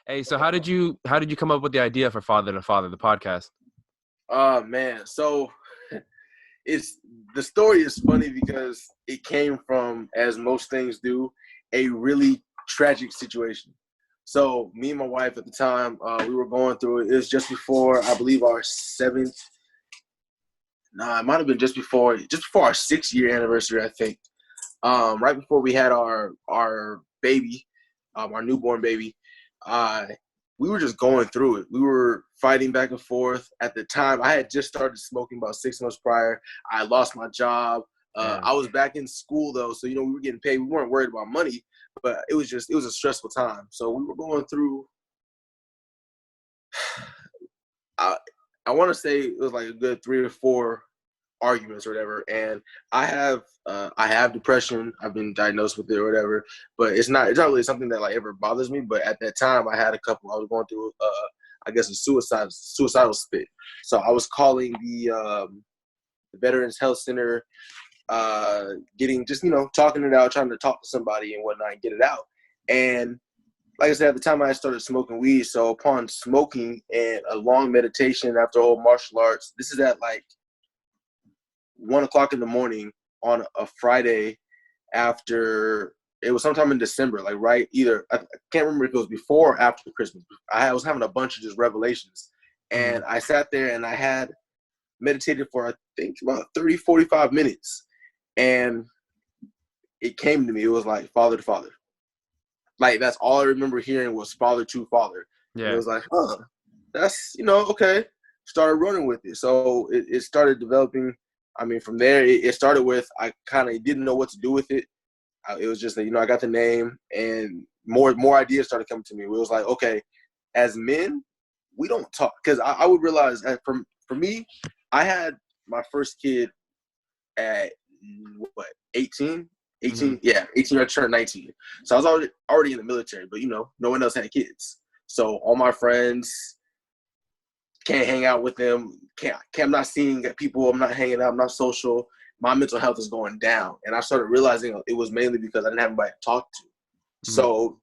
Hey, so how did you come up with the idea for Father to Father, the podcast? Man, so it's the story is funny because it came from, as most things do, a really tragic situation. So me and my wife at the time, we were going through it. It was just before, I believe, our seventh. Nah, it might have been just before our 6 year anniversary, I think. Right before we had our baby, our newborn baby. Uh, we were just going through it. We were fighting back and forth. At the time, I had just started smoking about 6 months prior. I lost my job. Damn. I was back in school though, so we were getting paid. We weren't worried about money, but it was a stressful time. So we were going through. I I want to say it was like a good 3 or 4 arguments or whatever. And I have depression. I've been diagnosed with it or whatever. But it's not really something that like ever bothers me. But at that time, I had a couple. I was going through I guess a suicidal spit. So I was calling the Veterans Health Center, getting just talking it out, trying to talk to somebody and whatnot, and get it out. And like I said, at the time I started smoking weed. So upon smoking and a long meditation after whole martial arts, this is at like 1 o'clock in the morning on a Friday after it was sometime in December, like right either I can't remember if it was before or after Christmas. I was having a bunch of just revelations, and I sat there and I had meditated for I think about 30, 45 minutes, and it came to me. It was like Father to Father. Like that's all I remember hearing was Father to Father. And it Yeah. was like, that's okay. Started running with it. So it started developing. I mean, from there, it started with I kind of didn't know what to do with it. It was just that I got the name, and more ideas started coming to me. It was like, okay, as men, we don't talk, because I would realize that for me, I had my first kid at what 18. Hmm. 18, yeah, 18. I turned 19, so I was already in the military, but no one else had kids. So all my friends can't hang out with them. I'm not seeing people. I'm not hanging out. I'm not social. My mental health is going down, and I started realizing it was mainly because I didn't have anybody to talk to. Hmm. So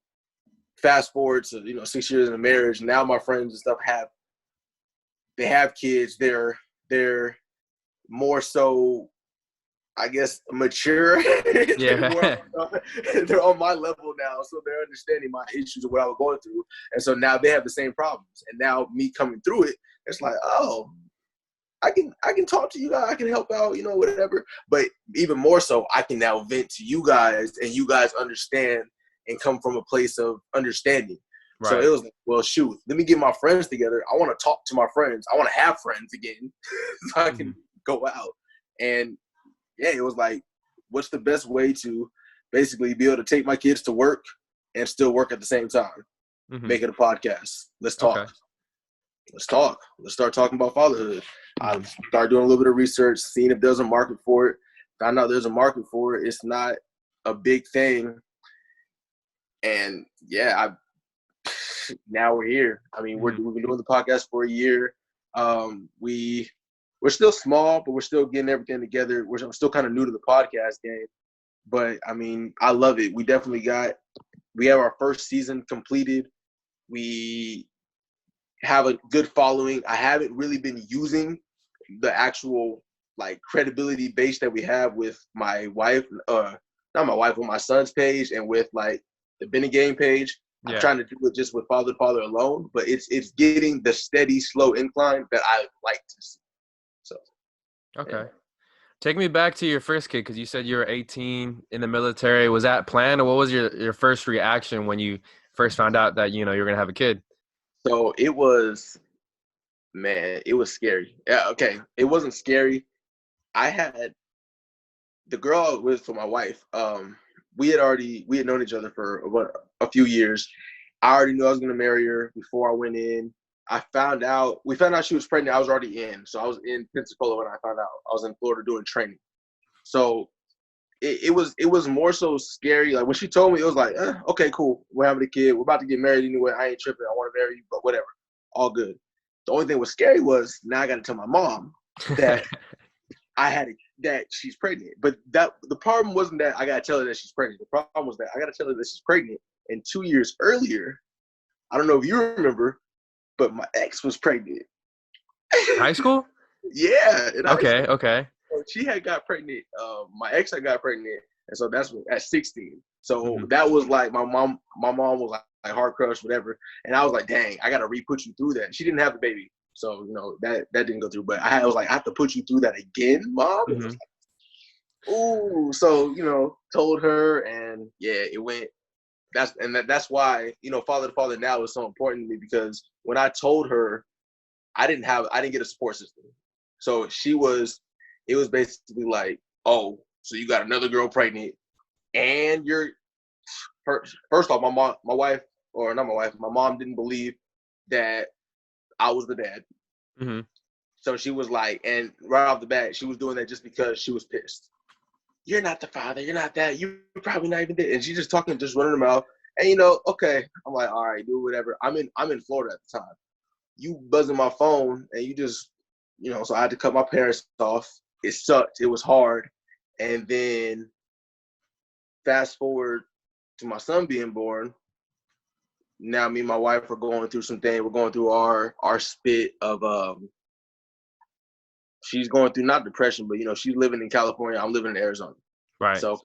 fast forward to 6 years in a marriage. Now my friends and stuff have kids. They're more so, I guess, mature. Yeah. They're on my level now, so they're understanding my issues of what I was going through, and so now they have the same problems. And now me coming through it, it's like, oh, I can talk to you guys, I can help out, whatever. But even more so, I can now vent to you guys, and you guys understand and come from a place of understanding. So it Right. was like, well, shoot, let me get my friends together. I want to talk to my friends. I want to have friends again, so I Hmm. can go out. And yeah, it was like, what's the best way to basically be able to take my kids to work and still work at the same time? Hmm. Make it a podcast. Let's talk. Okay. Let's talk. Let's start talking about fatherhood. I Hmm. started doing a little bit of research, seeing if there's a market for it. Found out there's a market for it. It's not a big thing. And yeah, now we're here. I mean, Hmm. we've been doing the podcast for a year. We're still small, but we're still getting everything together. I'm still kind of new to the podcast game, but I mean, I love it. We have our first season completed. We have a good following. I haven't really been using the actual like credibility base that we have with my wife, not my wife, with my son's page and with like the Benny Game page. I'm Yeah. trying to do it just with Father to Father alone, but it's getting the steady, slow incline that I like to see. So yeah. Okay. Take me back to your first kid, because you said you were 18 in the military. Was that planned, or what was your first reaction when you first found out that you were gonna have a kid? So it was, man, it was scary. Yeah, okay. It wasn't scary. I had the girl I was with for my wife. We had known each other for a few years. I already knew I was gonna marry her before I went in. We found out she was pregnant. I was already in, so I was in Pensacola when I found out. I was in Florida doing training. So it was more so scary. Like when she told me, it was like, okay, cool. We're having a kid. We're about to get married anyway. I ain't tripping. I want to marry you, but whatever. All good. The only thing that was scary was now I got to tell my mom that that she's pregnant. But the problem wasn't that I got to tell her that she's pregnant. The problem was that I got to tell her that she's pregnant. And 2 years earlier, I don't know if you remember, but my ex was pregnant. High school? Yeah, in high Okay, school. okay. So she had got pregnant. My ex had got pregnant, and so that's at 16. So Hmm. that was like my mom. My mom was like heart crushed, whatever. And I was like, dang, I gotta re-put you through that. She didn't have the baby, so that didn't go through. But I was like, I have to put you through that again, mom. It Hmm. was like, ooh. So told her, and yeah, it went. That's why father to father now is so important to me, because when I told her, I didn't get a support system. So it was basically like, oh, so you got another girl pregnant, and first off, my mom didn't believe that I was the dad. Hmm. So she was like, and right off the bat, she was doing that just because she was pissed. You're not the father. You're not that. You're probably not even there. And she's just talking, just running her mouth. And okay, I'm like, all right, do whatever. I'm in Florida at the time. You buzzing my phone, and you just, so I had to cut my parents off. It sucked. It was hard. And then fast forward to my son being born. Now me and my wife are going through some things. We're going through our spit of she's going through not depression, but she's living in California. I'm living in Arizona. Right. So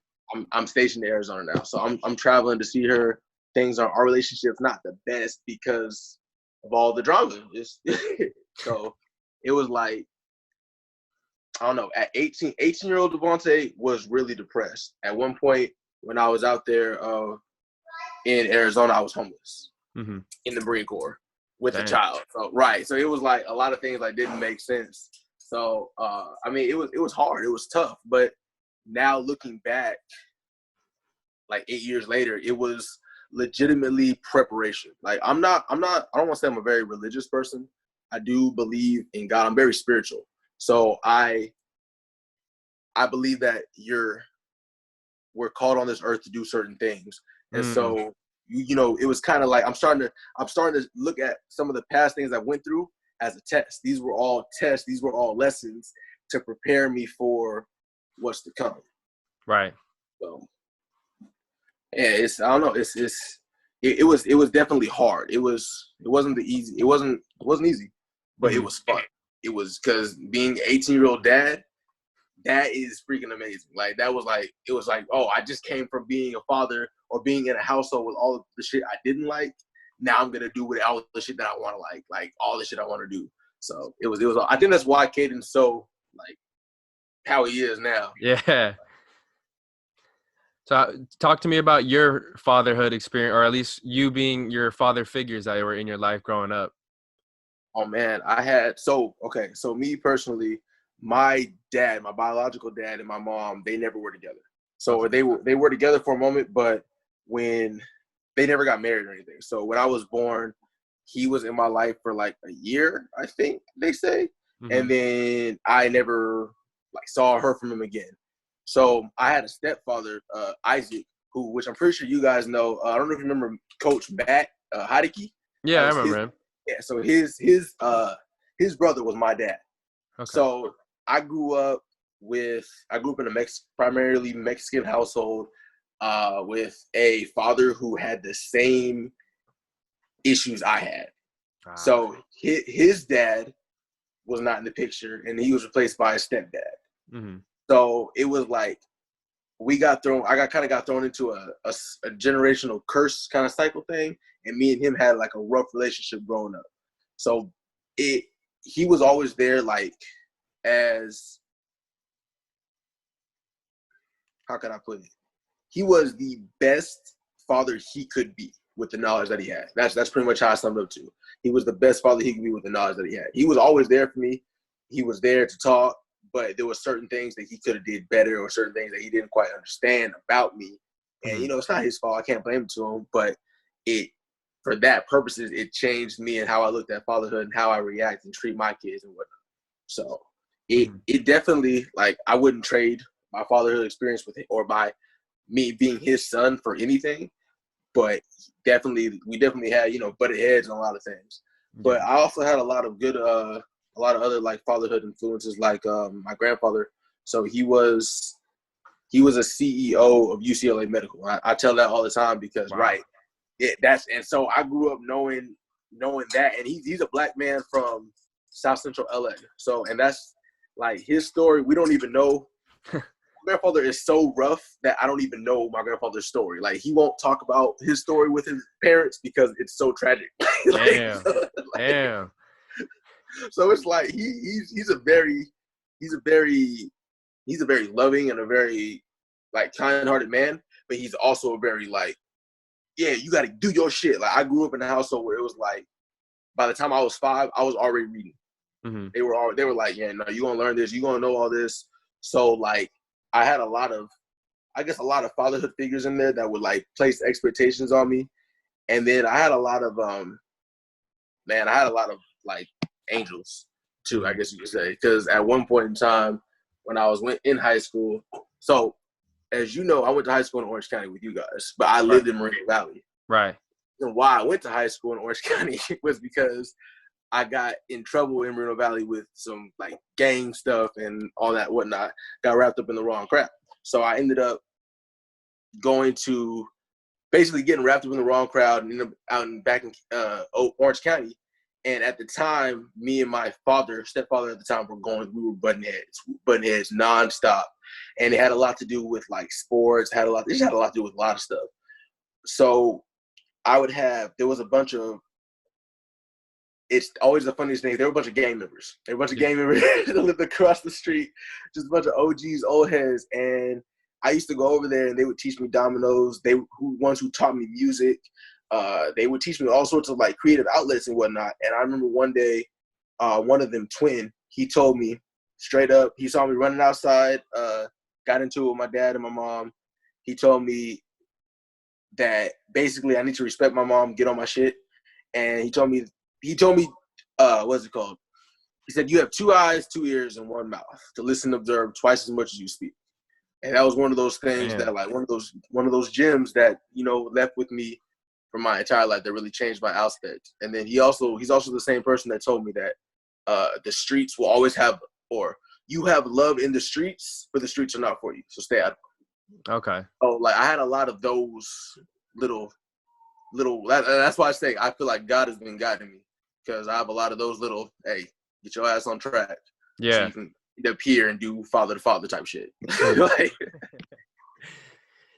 I'm stationed in Arizona now. So I'm traveling to see her. Our relationship's not the best because of all the drama. So it was like, I don't know, at 18-year-old DeVonte was really depressed. At one point when I was out there in Arizona, I was homeless Hmm. in the Marine Corps with a Dang. child. So right. So it was like a lot of things like didn't make sense. So I mean, it was hard. It was tough. But now looking back, like 8 years later, it was legitimately preparation. Like I don't want to say I'm a very religious person. I do believe in God. I'm very spiritual. So I believe that we're called on this earth to do certain things. And Mm. so it was kind of like I'm starting to look at some of the past things I went through as a test. These were all tests, these were all lessons to prepare me for what's to come. Right. So yeah, I don't know, it was definitely hard. It wasn't easy, but it Hmm. was fun. It was, because being an 18-year-old dad, that is freaking amazing. Like that was like, it was like, oh, I just came from being a father or being in a household with all of the shit I didn't like. Now I'm gonna do with all the shit that I want to like all the shit I want to do. So it was. I think that's why Caden's so like how he is now. Yeah. So talk to me about your fatherhood experience, or at least you being your father figures that were in your life growing up. Oh man, so me personally, my dad, my biological dad, and my mom, they never were together. So Okay. they were together for a moment, but when they never got married or anything. So when I was born, he was in my life for like a year, I think they say, Hmm. and then I never like saw or heard from him again. So I had a stepfather, Isaac, which I'm pretty sure you guys know. I don't know if you remember Coach Matt Heideke. Yeah, That I was remember his. him. Yeah, so his brother was my dad. Okay. So I grew up in a primarily Mexican household with a father who had the same issues I had. Ah. So his dad was not in the picture, and he was replaced by a stepdad. Hmm. So it was like I got thrown into a generational curse kind of cycle thing, and me and him had like a rough relationship growing up. So he was always there, like, as, how can I put it? He was the best father he could be with the knowledge that he had. That's pretty much how I summed up to. He was the best father he could be with the knowledge that he had. He was always there for me. He was there to talk, but there were certain things that he could have did better, or certain things that he didn't quite understand about me. And Hmm. it's not his fault. I can't blame it to him, but for that purposes, it changed me and how I looked at fatherhood and how I react and treat my kids and whatnot. So Hmm. it definitely, like, I wouldn't trade my fatherhood experience with it or me being his son for anything. But we definitely had, butted heads on a lot of things. But Yeah. I also had a lot of other like fatherhood influences, like my grandfather. So he was a CEO of UCLA Medical. I tell that all the time because, Wow. right, Yeah, and so I grew up knowing that, and he's a black man from South Central LA. So, and that's like his story. We don't even know. My grandfather is so rough that I don't even know my grandfather's story. Like, he won't talk about his story with his parents because it's so tragic. Damn. Damn. So it's like he's a very loving and a very like kind-hearted man, but he's also a very like, yeah, you got to do your shit. Like, I grew up in a household where it was like, by the time I was 5, I was already reading. Mm-hmm. They were like, yeah, no, you're gonna learn this, you're gonna know all this. So like, I had a lot of fatherhood figures in there that would like place expectations on me, and then I had a lot of like angels too, I guess you could say, because at one point in time when I was in high school, so as you know, I went to high school in Orange County with you guys, but I lived in Moreno Valley. Right. And why I went to high school in Orange County was because I got in trouble in Moreno Valley with some like gang stuff and all that whatnot. Got wrapped up in the wrong crap. So I ended up basically getting wrapped up in the wrong crowd and ended up back in Orange County. And at the time, me and my stepfather at the time, we were butting heads nonstop. And it had a lot to do with like sports, it just had a lot to do with a lot of stuff. So there was a bunch of, it's always the funniest thing, there were a bunch of gang members. There were a bunch of gang members that lived across the street, just a bunch of OGs, old heads. And I used to go over there and they would teach me dominoes. Ones who taught me music. They would teach me all sorts of like creative outlets and whatnot. And I remember one day, one of them, Twin, he told me straight up, he saw me running outside, got into it with my dad and my mom. He told me that basically I need to respect my mom, get on my shit. And he told me, what's it called? He said, you have 2 eyes, 2 ears, and 1 mouth to listen and observe twice as much as you speak. And that was one of those things that like one of those gems that, you know, left with me for my entire life, that really changed my aspect. And then he's also the same person that told me that the streets will always have, or you have love in the streets, but the streets are not for you. So stay out of them. Okay. So like I had a lot of those little that's why I say I feel like God has been guiding me, because I have a lot of those little, hey, get your ass on track. Yeah. So you can up here and do father to father type shit. Like,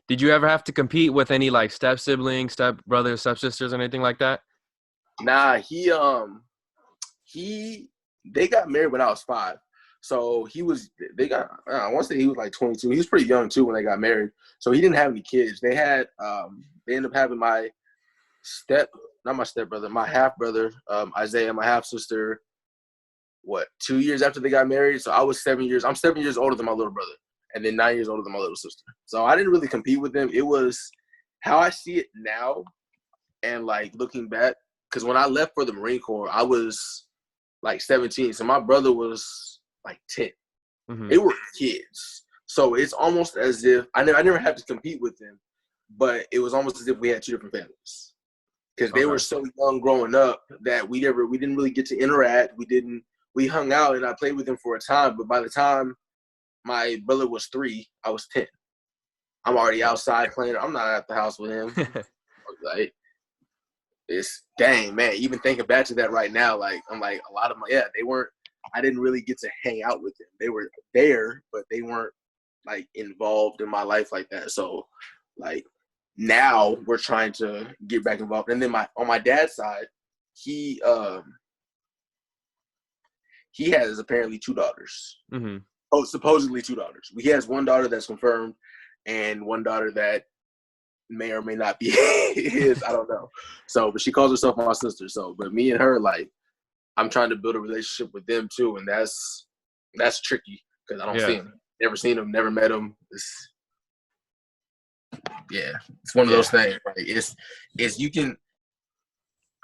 did you ever have to compete with any like step siblings, step brothers, step sisters, or anything like that? Nah, they got married when I was 5. So I want to say he was like 22. He was pretty young too when they got married. So he didn't have any kids. They ended up having my half brother, Isaiah, my half sister, 2 years after they got married. So I'm 7 years older than my little brother, and then 9 years older than my little sister. So I didn't really compete with them. It was how I see it now, and like looking back, because when I left for the Marine Corps, I was like 17. So my brother was like 10. Mm-hmm. They were kids. So it's almost as if I never had to compete with them, but it was almost as if we had 2 different families, because they were so young growing up that we didn't really get to interact. We hung out and I played with them for a time, but by the time my brother was 3, I was 10. I'm already outside playing. I'm not at the house with him. Like, it's dang, man. Even thinking back to that right now, like I'm like a lot of I didn't really get to hang out with them. They were there, but they weren't like involved in my life like that. So like now we're trying to get back involved. And then on my dad's side, he has apparently 2 daughters. Mm-hmm. Oh, supposedly 2 daughters. He has 1 daughter that's confirmed, and 1 daughter that may or may not be his. I don't know. So, but she calls herself my sister. So, but me and her, like, I'm trying to build a relationship with them too, and that's tricky because I don't see him. Never seen him. Never met him. It's one of those things. Right? It's you can.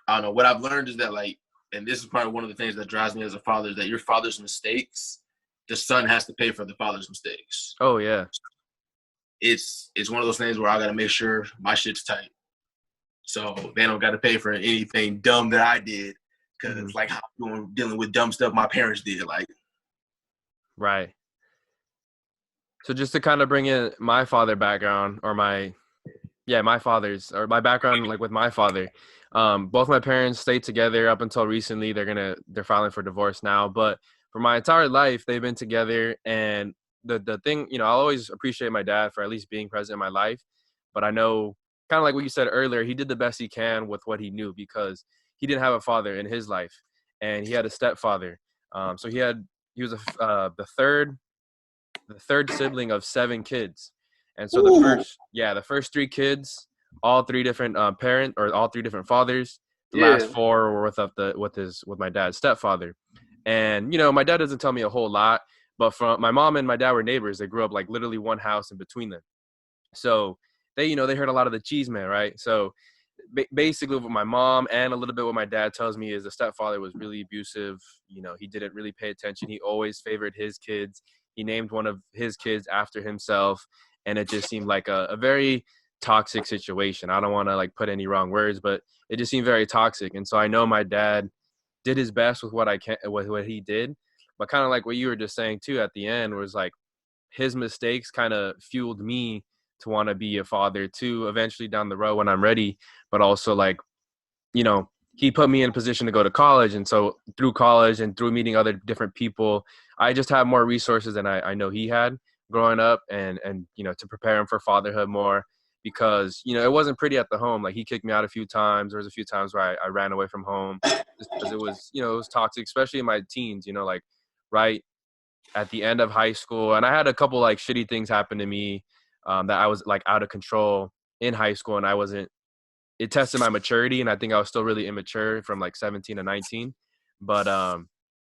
I don't know. What I've learned is that, like, and this is probably one of the things that drives me as a father, is that your father's mistakes, the son has to pay for the father's mistakes. Oh yeah. It's one of those things where I got to make sure my shit's tight, so they don't got to pay for anything dumb that I did, because it's like I'm dealing with dumb stuff my parents did. Like, right. So just to kind of bring in my father background, or my, Yeah, my father's or my background, like with my father, both my parents stayed together up until recently. They're filing for divorce now, but for my entire life they've been together. And the thing, I'll always appreciate my dad for at least being present in my life. But I know, kind of like what you said earlier, he did the best he can with what he knew because he didn't have a father in his life, and he had a stepfather. So he was the third sibling of 7 kids. And so Ooh, the first 3 kids, all 3 different parent or all 3 different fathers. The last yeah. 4 were with my dad's stepfather. And my dad doesn't tell me a whole lot, but from my mom and my dad were neighbors. They grew up like literally one house in between them. So they heard a lot of the cheese man, right? So basically what my mom and a little bit what my dad tells me is the stepfather was really abusive. He didn't really pay attention. He always favored his kids. He named one of his kids after himself, and it just seemed like a very toxic situation. I don't want to like put any wrong words, but it just seemed very toxic. And so I know my dad did his best with what he did, but kind of like what you were just saying too at the end was like his mistakes kind of fueled me to want to be a father too eventually down the road when I'm ready. But also like, he put me in a position to go to college. And so through college and through meeting other different people, I just have more resources than I know he had growing up, and to prepare him for fatherhood more, because it wasn't pretty at the home. Like he kicked me out a few times. There was a few times where I ran away from home just because it was toxic, especially in my teens, like right at the end of high school. And I had a couple like shitty things happen to me, that I was like out of control in high school, and it tested my maturity. And I think I was still really immature from like 17 to 19. But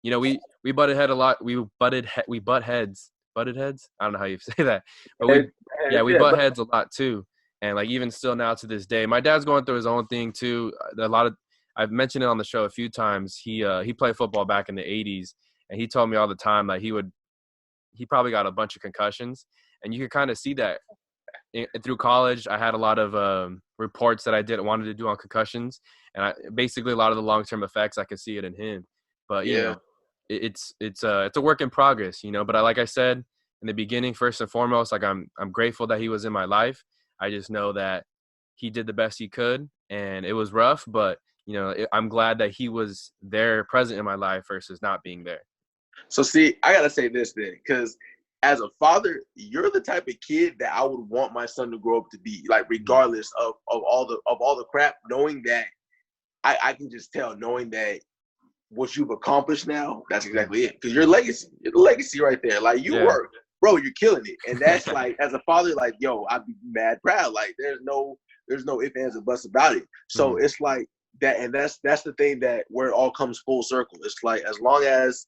we butted head a lot. We butted heads. I don't know how you say that, but And, we yeah, butt but heads a lot too. And like even still now to this day, my dad's going through his own thing too. I've mentioned it on the show a few times. He played football back in the 80s, and he told me all the time that he probably got a bunch of concussions, and you could kind of see that through college. I had a lot of reports that I did wanted to do on concussions, and basically a lot of the long-term effects, I could see it in him. But yeah. it's a work in progress, But like I said in the beginning, first and foremost, like I'm grateful that he was in my life. I just know that he did the best he could, and it was rough, but I'm glad that he was there, present in my life, versus not being there. So see, I gotta say this then, because as a father, you're the type of kid that I would want my son to grow up to be, like Mhm. regardless of all the crap, knowing that I can just tell, knowing that what you've accomplished now, that's Mhm. exactly it. Because your legacy, you're the legacy right there. Like you Yeah. work, bro, you're killing it. And that's like, as a father, like, yo, I'd be mad proud. Like there's no ifs, ands, or buts about it. So Mhm. it's like that, and that's the thing that where it all comes full circle. It's like as long as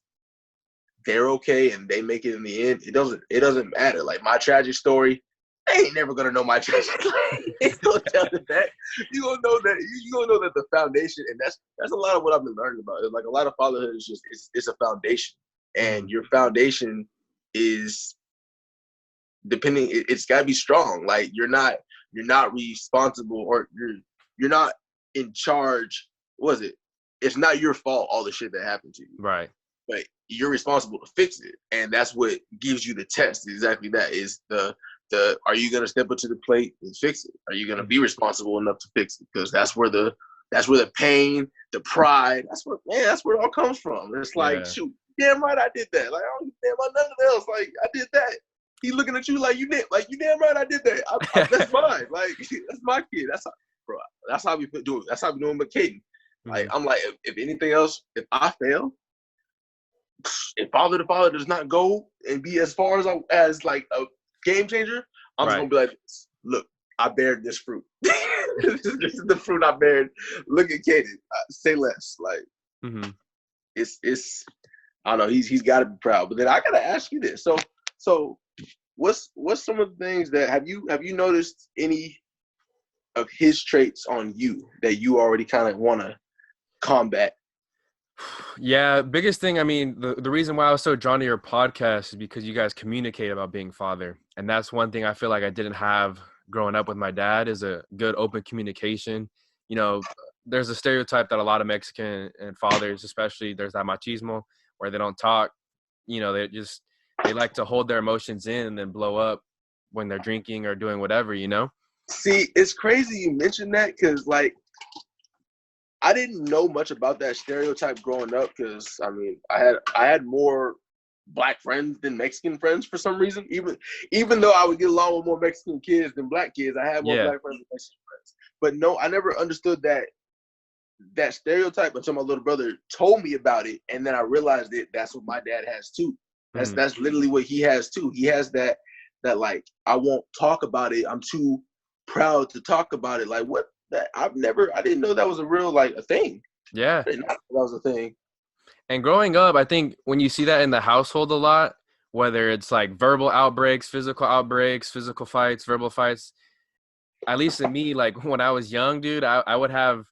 they're okay and they make it in the end, it doesn't matter. Like my tragic story, they ain't never gonna know my tragic story. They gonna tell them that. You gonna know that the foundation, and that's a lot of what I've been learning about. Like a lot of fatherhood is just it's a foundation, and Mhm. your foundation is depending. It's got to be strong. Like you're not responsible, or you're not in charge. What was it? It's not your fault all the shit that happened to you, Right. but you're responsible to fix it, and that's what gives you the test. Exactly, that is the are you going to step up to the plate and fix it? Are you going to be Mhm. responsible enough to fix it? Because that's where the pain, the pride, that's where it all comes from. It's like, Yeah. shoot, damn right I did that. Like I don't give a damn about nothing else. Like I did that. He looking at you like you damn right I did that. That's mine. Like that's my kid. That's how, bro. That's how we do it. That's how we doing with Caden. Like Mhm. I'm like, if anything else, if I fail, if Father to Father does not go and be as far as like a game changer, I'm just Right. gonna be like, look, I bared this fruit. This is the fruit I bared. Look at Kaden. Say less. Like Mhm. it's I don't know. He's got to be proud. But then I gotta ask you this. So what's some of the things that have you noticed any of his traits on you that you already kind of want to combat? Yeah, biggest thing, I mean, the reason why I was so drawn to your podcast is because you guys communicate about being father. And that's one thing I feel like I didn't have growing up with my dad, is a good open communication. You know, there's a stereotype that a lot of Mexican and fathers, especially there's that machismo where they don't talk. They like to hold their emotions in and then blow up when they're drinking or doing whatever. See, it's crazy you mentioned that because, like, I didn't know much about that stereotype growing up because, I mean, I had more black friends than Mexican friends for some reason. Even though I would get along with more Mexican kids than black kids, I had more Yeah. black friends than Mexican friends. But no, I never understood that stereotype until my little brother told me about it, and then I realized that that's what my dad has too. That's literally what he has too. He has that like, I won't talk about it. I'm too proud to talk about it. Like, what? That I didn't know that was a real, like, a thing. Yeah. I didn't know that was a thing. And growing up, I think when you see that in the household a lot, whether it's like verbal outbreaks, physical fights, verbal fights, at least in me, like when I was young, dude, I would have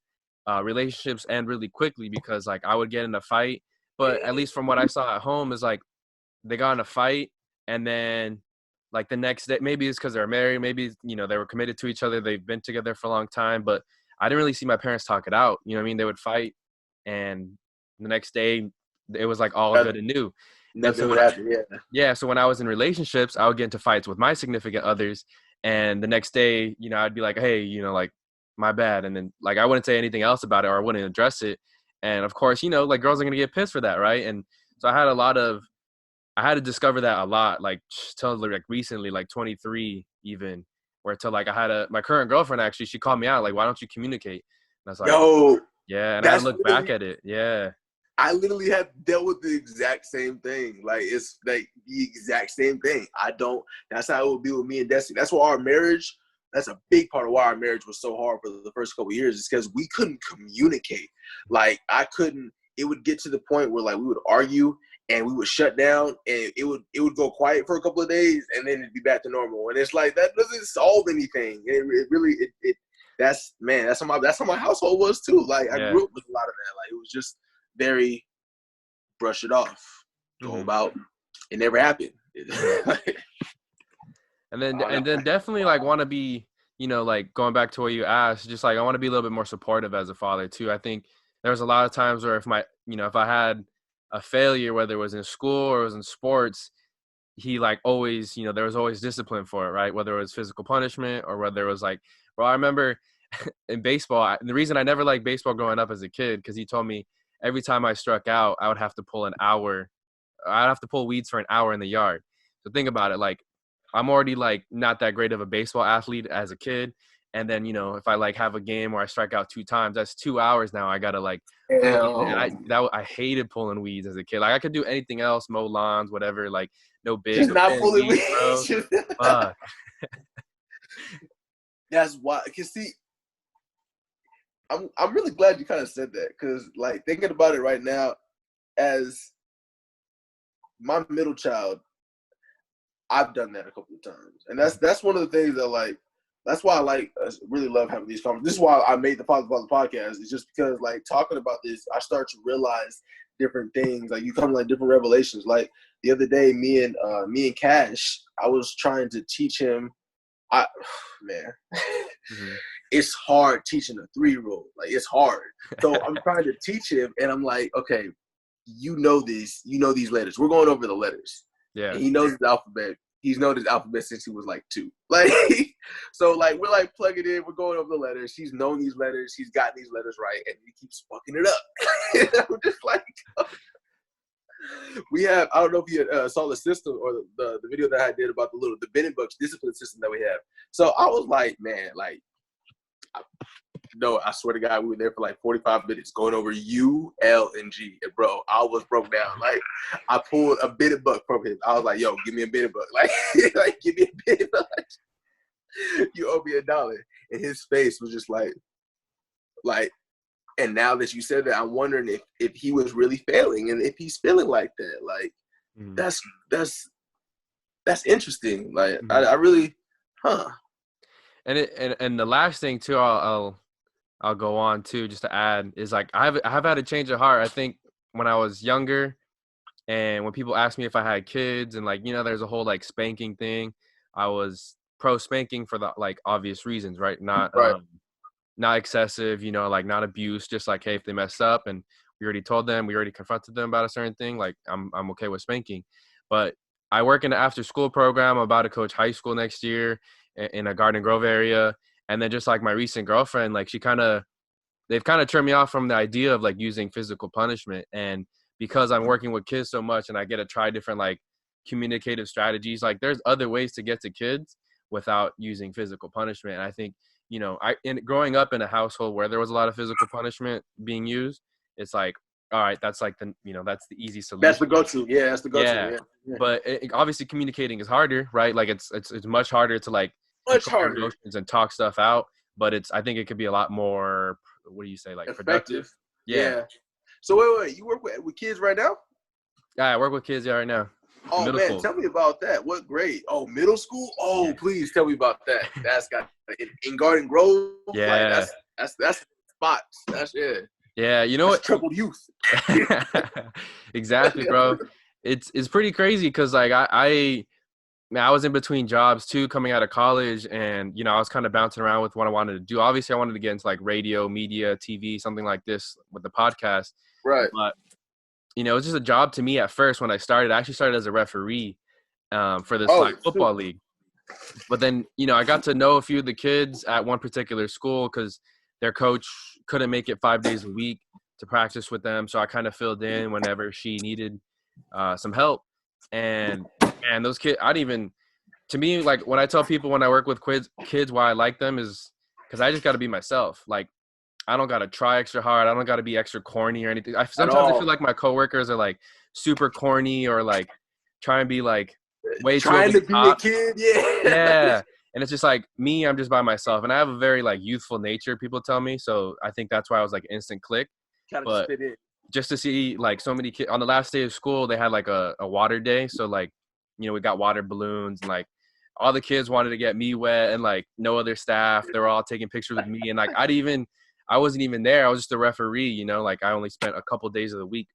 relationships end really quickly because like I would get in a fight. But at least from what I saw at home is like they got in a fight and then like the next day, maybe it's because they're married, maybe, they were committed to each other. They've been together for a long time, but I didn't really see my parents talk it out. You know what I mean? They would fight and the next day it was like all good and new. And Nothing so would happen. Yeah. yeah, so when I was in relationships, I would get into fights with my significant others. And the next day, I'd be like, hey, like, my bad. And then, like, I wouldn't say anything else about it or I wouldn't address it. And of course, like, girls are going to get pissed for that, right? And so I had to discover that a lot, like, till like recently, like 23 even, where till like my current girlfriend actually, she called me out, like, why don't you communicate? And I was like, Yo, yeah. And I had to look back at it. Yeah. I literally have dealt with the exact same thing. Like, it's like the exact same thing. That's how it would be with me and Destiny. That's a big part of why our marriage was so hard for the first couple of years, is because we couldn't communicate. Like, it would get to the point where, like, we would argue and we would shut down and it would go quiet for a couple of days and then it'd be back to normal. And it's like, that doesn't solve anything. That's how my household was too. Like, I grew up with a lot of that. Like, it was just very brush it off, go about. It never happened. And then definitely like want to be, like going back to what you asked, just like I want to be a little bit more supportive as a father too. I think there was a lot of times where if I had a failure, whether it was in school or it was in sports, he like always, there was always discipline for it, right? Whether it was physical punishment or whether it was like, bro, I remember in baseball, the reason I never liked baseball growing up as a kid, because he told me every time I struck out, I would have to pull weeds for an hour in the yard. So think about it, like I'm already like not that great of a baseball athlete as a kid. And then, if I like have a game where I strike out 2 times, that's 2 hours now. I got to like, and I hated pulling weeds as a kid. Like I could do anything else, mow lawns, whatever, like no big. Just not pulling weeds, bro. Fuck. That's why, cause see, I'm really glad you kind of said that, because like thinking about it right now, as my middle child, I've done that a couple of times, and that's one of the things that, like, that's why I really love having these conversations. This is why I made the Father podcast. It's just because, like, talking about this, I start to realize different things. Like, you come to like different revelations. Like the other day, me and Cash, I was trying to teach him. It's hard teaching a 3-year-old. Like, it's hard. So I'm trying to teach him, and I'm like, okay, you know these letters. We're going over the letters. Yeah. And he knows his alphabet. He's known his alphabet since he was like 2. Like, so like we're like plugging in. We're going over the letters. He's known these letters. He's gotten these letters right, and he keeps fucking it up. And I'm just like, we have. I don't know if you saw the system or the video that I did about the Bennett Bucks discipline system that we have. So I was like, man, like, no, I swear to God, we were there for like 45 minutes going over U, L, and G. And bro, I was broke down. Like, I pulled a Bennett buck from him. I was like, yo, give me a Bennett buck. Like, give me a Bennett buck. You owe me $1. And his face was just like, and now that you said that, I'm wondering if he was really failing and if he's feeling like that. Like, that's interesting. Like, I really, And the last thing too, I'll go on too, just to add, is like I have had a change of heart. I think when I was younger, and when people ask me if I had kids, and like there's a whole like spanking thing, I was pro spanking for the like obvious reasons, right? Not excessive, like not abuse, just like, hey, if they mess up and we already told them, we already confronted them about a certain thing, like I'm okay with spanking. But I work in the after school program. I'm about to coach high school next year in a Garden Grove area. And then just like my recent girlfriend, like they've kind of turned me off from the idea of like using physical punishment. And because I'm working with kids so much and I get to try different like communicative strategies, like there's other ways to get to kids without using physical punishment. And I think, growing up in a household where there was a lot of physical punishment being used, it's like, all right, that's like that's the easy That's solution. the go-to. Yeah, that's the go-to. Yeah. Yeah. But obviously communicating is harder, right? Like it's much harder to like Much control your harder. emotions and talk stuff out. But I think it could be a lot more, what do you say, like productive? Effective. Yeah. Yeah. So wait. You work with kids right now? Yeah, I work with kids right now. Oh Middle man, school. tell me about that. What grade? Oh, middle school. Oh, Yeah. please tell me about that. That's got in Garden Grove. Yeah. Like that's spots. That's Yeah, you know That's what? troubled youth. Exactly, bro. It's pretty crazy because like I was in between jobs too, coming out of college, and I was kind of bouncing around with what I wanted to do. Obviously, I wanted to get into like radio, media, TV, something like this with the podcast. Right. But it was just a job to me at first when I started. I actually started as a referee for this flag football league. But then, I got to know a few of the kids at one particular school because their coach couldn't make it 5 days a week to practice with them. So I kind of filled in whenever she needed some help. And those kids, to me, like when I tell people when I work with kids why I like them is because I just got to be myself. Like, I don't got to try extra hard. I don't got to be extra corny or anything. Sometimes I feel like my coworkers are like super corny or like try and be like way too over Trying the to be top. a kid, yeah. Yeah. And it's just like me, I'm just by myself. And I have a very like youthful nature, people tell me. So I think that's why I was like instant click. Kind of But fit in. just to see like so many kids on the last day of school, they had like a water day. So like, we got water balloons and like all the kids wanted to get me wet and like no other staff. They were all taking pictures with me. And like I wasn't even there. I was just a referee, like I only spent a couple days of the week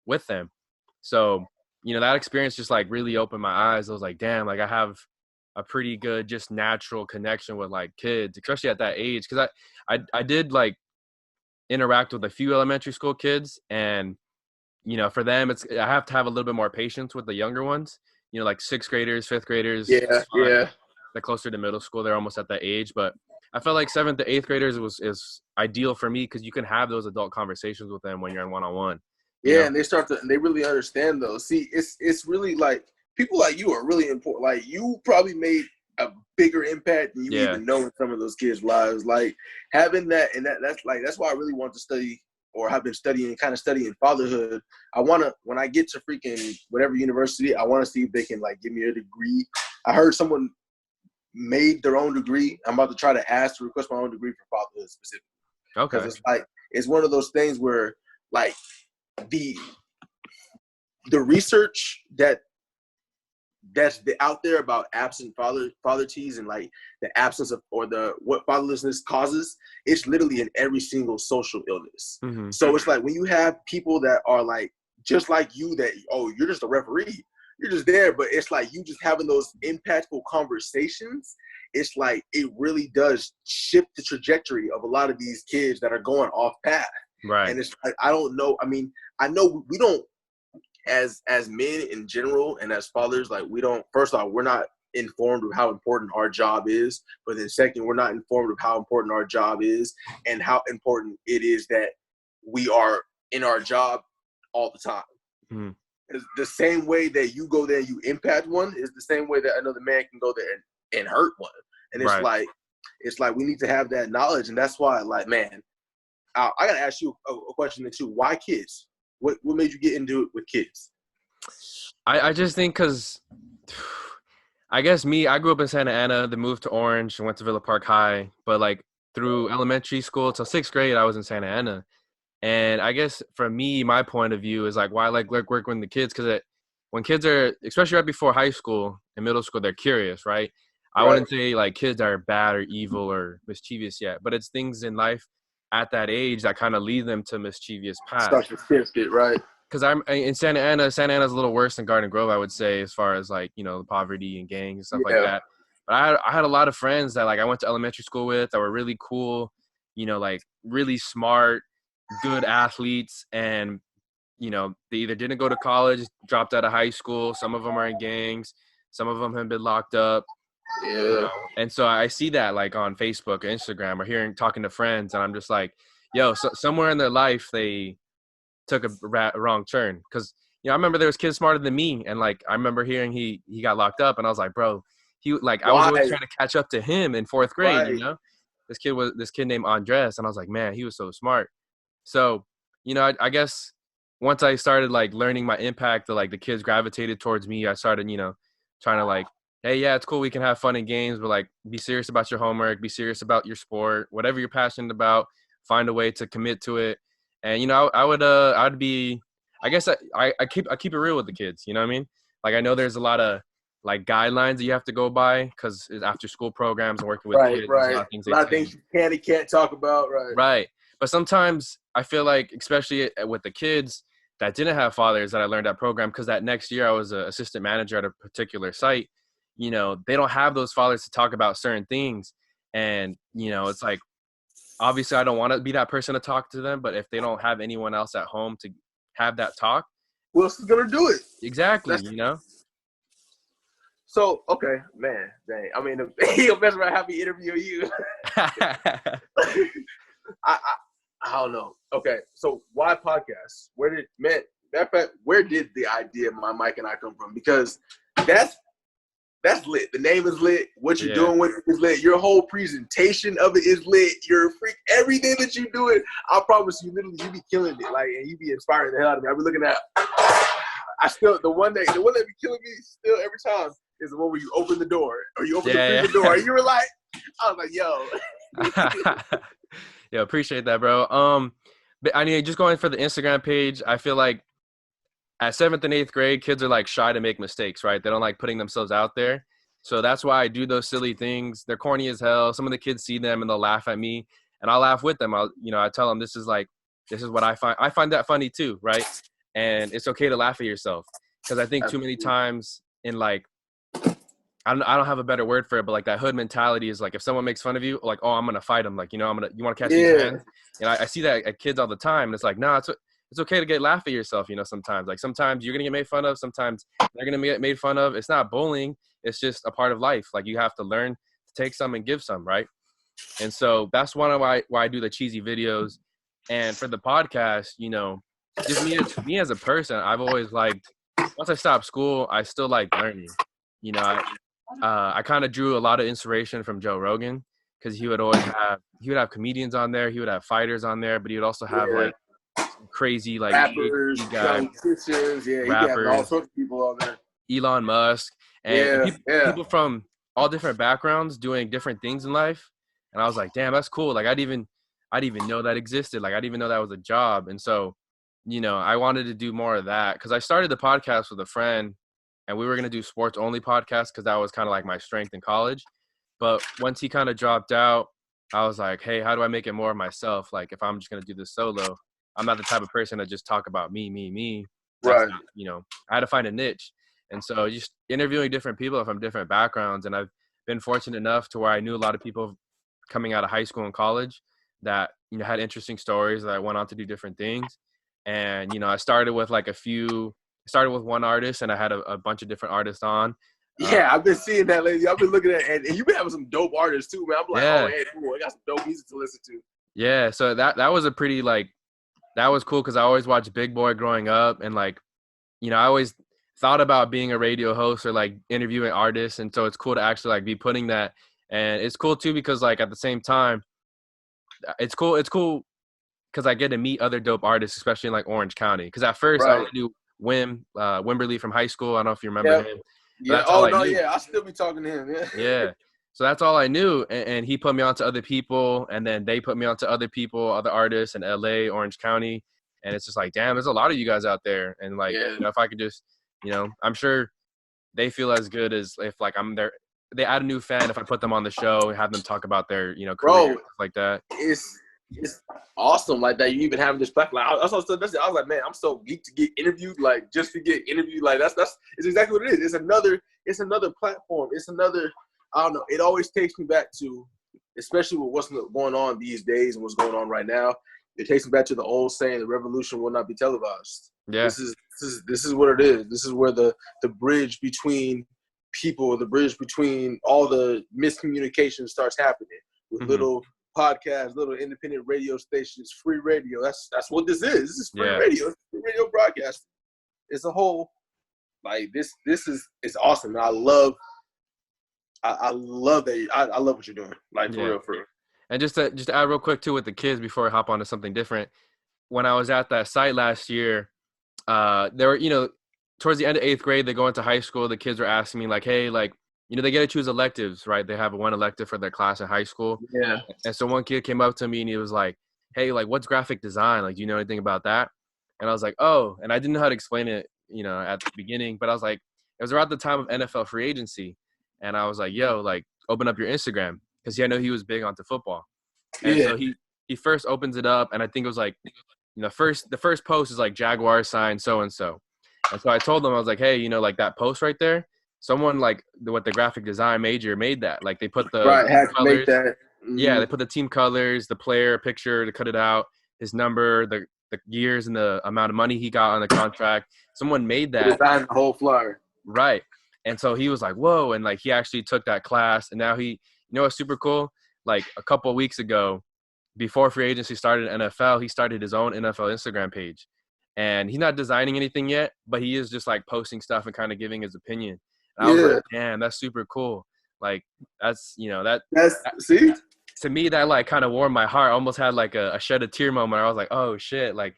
with them. So, that experience just like really opened my eyes. I was like, damn, like I have a pretty good, just natural connection with like kids, especially at that age. Cause I did like interact with a few elementary school kids and, for them, I have to have a little bit more patience with the younger ones, like sixth graders, fifth graders. Yeah. They're closer to middle school. They're almost at that age, but I felt like seventh to eighth graders is ideal for me because you can have those adult conversations with them when you're in one-on-one. Yeah, and they really understand those. See, it's really like people like you are really important. Like you probably made a bigger impact than you even know in some of those kids' lives. Like having that, and that's why I really want to study or have been studying fatherhood. When I get to freaking whatever university, I want to see if they can like give me a degree. I heard someone made their own degree. I'm about to try to ask to request my own degree for fatherhood specifically. Okay. Because it's one of those things where like the research that's out there about absent fatherties and like the absence of or the what fatherlessness causes, it's literally in every single social illness. Mm-hmm. So it's like when you have people that are like just like you, that you're just a referee, you're just there, but it's like you just having those impactful conversations. It's like it really does shift the trajectory of a lot of these kids that are going off path. Right. And it's like I don't know. I mean, I know we don't, as men in general and as fathers, like we don't. First off, we're not informed of how important our job is. But then second, we're not informed of how important our job is and how important it is that we are in our job all the time. Mm-hmm. It's the same way that you go there and you impact one is the same way that another man can go there and hurt one. And it's like we need to have that knowledge. And that's why, like, man, I got to ask you a question or two. Why kids? What made you get into it with kids? I just think because I guess I grew up in Santa Ana, then moved to Orange and went to Villa Park High. But like through elementary school till sixth grade, I was in Santa Ana. And I guess for me, my point of view is like why I like working with the kids because when kids are, especially right before high school and middle school, they're curious, right? I wouldn't say like kids that are bad or evil or mischievous yet, but it's things in life at that age that kind of lead them to mischievous paths. Start to shift it, right? Because I'm in Santa Ana. Santa Ana's a little worse than Garden Grove, I would say, as far as like poverty and gangs and stuff like that. But I had a lot of friends that like I went to elementary school with that were really cool, like really smart, good athletes, and you know, they either didn't go to college, dropped out of high school. Some of them are in gangs. Some of them have been locked up. You Yeah. know? And so I see that like on Facebook or Instagram or talking to friends, and I'm just like, yo, so somewhere in their life they took a wrong turn. Because you know, I remember there was kids smarter than me, and like I remember hearing he got locked up, and I was like, bro, he like I was always Why? trying to catch up to him in fourth grade. You Right. know, this kid named Andres, and I was like, man, he was so smart. So you know, I guess once I started like learning my impact, like the kids gravitated towards me. I started, you know, trying to like, hey, yeah, it's cool, we can have fun and games, but like be serious about your homework, be serious about your sport, whatever you're passionate about, find a way to commit to it. And you know, I'd be, I guess I keep it real with the kids, you know what I mean? Like I know there's a lot of like guidelines that you have to go by because after school programs and working with Right. kids, there's a Right. lot of things A they lot of tell things you. you can and can't talk about. Right. Right. But sometimes I feel like, especially with the kids that didn't have fathers that I learned that program, because that next year I was an assistant manager at a particular site, you know, they don't have those fathers to talk about certain things. And, you know, it's like, obviously I don't want to be that person to talk to them, but if they don't have anyone else at home to have that talk, Who else is gonna do it? exactly, That's you know? so okay, man. Dang. I mean, he'll mess around happy interview you. I don't know. Okay, so why podcast? Where did where did the idea of my mic and I come from? Because that's lit. The name is lit. What you're Yeah. doing with it is lit. Your whole presentation of it is lit. Your everything that you do it. I promise you, literally, you be killing it. Like, and you be inspiring the hell out of me. I be looking at. I still the one that be killing me still every time is the one where you open the door or you open the freezer door. And you were like, I was like, yo. Yeah, appreciate that, bro. But I mean, just going for the Instagram page, I feel like at 7th and 8th grade, kids are like shy to make mistakes, right? They don't like putting themselves out there. So that's why I do those silly things. They're corny as hell. Some of the kids see them and they'll laugh at me, and I'll laugh with them. I tell them this is what I find. I find that funny too, right? And it's okay to laugh at yourself, because I think too many times in like, I don't have a better word for it, but like that hood mentality is like, if someone makes fun of you, like, oh, I'm gonna fight them, like, you know, you want to catch these hands, and I see that at kids all the time, and it's like, no, it's okay to laugh at yourself, you know. Sometimes you're gonna get made fun of, sometimes they're gonna get made fun of. It's not bullying, it's just a part of life. Like, you have to learn to take some and give some, right? And so that's one of why I do the cheesy videos. And for the podcast, you know, just me as a person, I've always liked, once I stopped school, I still like learning. You know, I kind of drew a lot of inspiration from Joe Rogan, because he would have comedians on there, he would have fighters on there, but he would also have like crazy like rappers, PhD guy, musicians, yeah, he have all rappers, sorts of people on there. Elon Musk, and people from all different backgrounds doing different things in life. And I was like, damn, that's cool. Like I'd even know that existed. Like I didn't even know that was a job. And so, you know, I wanted to do more of that, because I started the podcast with a friend, and we were going to do sports only podcast because that was kind of like my strength in college. But once he kind of dropped out, I was like, hey, how do I make it more of myself? Like, if I'm just going to do this solo, I'm not the type of person to just talk about me. That's Right. not, you know, I had to find a niche. And so just interviewing different people from different backgrounds. And I've been fortunate enough to where I knew a lot of people coming out of high school and college that, you know, had interesting stories that I went on to do different things. And, you know, I started with one artist, and I had a bunch of different artists on. Yeah, I've been seeing that lately. I've been looking at it, and you've been having some dope artists too, man. I'm like, Yeah. oh, hey, cool. I got some dope music to listen to. Yeah, so that was a pretty that was cool, because I always watched Big Boy growing up, and like, you know, I always thought about being a radio host or like interviewing artists, and so it's cool to actually like be putting that. And it's cool too, because like at the same time, it's cool because I get to meet other dope artists, especially in like Orange County. Because at first I only knew Wimberly from high school. I don't know if you remember him. Yeah. Oh no, yeah. I still be talking to him. Yeah. Yeah. So that's all I knew, and he put me on to other people, and then they put me on to other people, other artists in LA, Orange County, and it's just like, damn, there's a lot of you guys out there, and like, you know, if I could just, you know, I'm sure they feel as good as if like I'm there. They add a new fan if I put them on the show and have them talk about their, you know, career, stuff like that. It's awesome like that. You even having this platform. I was like, man, I'm so geeked to get interviewed, like just to get interviewed. Like that's it's exactly what it is. It's another platform. It's another. I don't know. It always takes me back to, especially with what's going on these days and what's going on right now. it takes me back to the old saying: "The revolution will not be televised." Yeah. This is what it is. This is where the bridge between people, the bridge between all the miscommunication starts happening with little podcasts, little independent radio stations, free radio. That's what this is. This is free radio. It's free radio broadcast. It's a whole like this. It's awesome. And I love that. I love what you're doing. Like for real, for real. And just to add real quick too with the kids before I hop on to something different. When I was at that site last year, there were, towards the end of 8th grade, they go into high school. The kids were asking me like, hey, like, they get to choose electives, right? They have one elective for their class in high school. Yeah. And so one kid came up to me and he was like, hey, like, what's graphic design? Like, do you know anything about that? And I was like, oh, and I didn't know how to explain it, at the beginning, but I was like, it was around the time of NFL free agency. And I was like, yo, like, open up your Instagram. Because I know he was big onto football. And so he first opens it up, and I think it was like, the first post is like Jaguar sign so-and-so. And so I told them, I was like, hey, like that post right there, someone like with the graphic design major made that. Like they put the had to make that. Yeah, they put the team colors, the player picture to cut it out, his number, the years and the amount of money he got on the contract. Someone made that. Designed the whole flyer. Right. And so he was like, whoa. And like he actually took that class, and now he – what's super cool? Like a couple of weeks ago, before free agency started in NFL, he started his own NFL Instagram page. And he's not designing anything yet, but he is just like posting stuff and kind of giving his opinion. And I was like, man, that's super cool. Like that's, see? To me, that like kind of warmed my heart. I almost had like a shed a tear moment. I was like, oh shit. Like,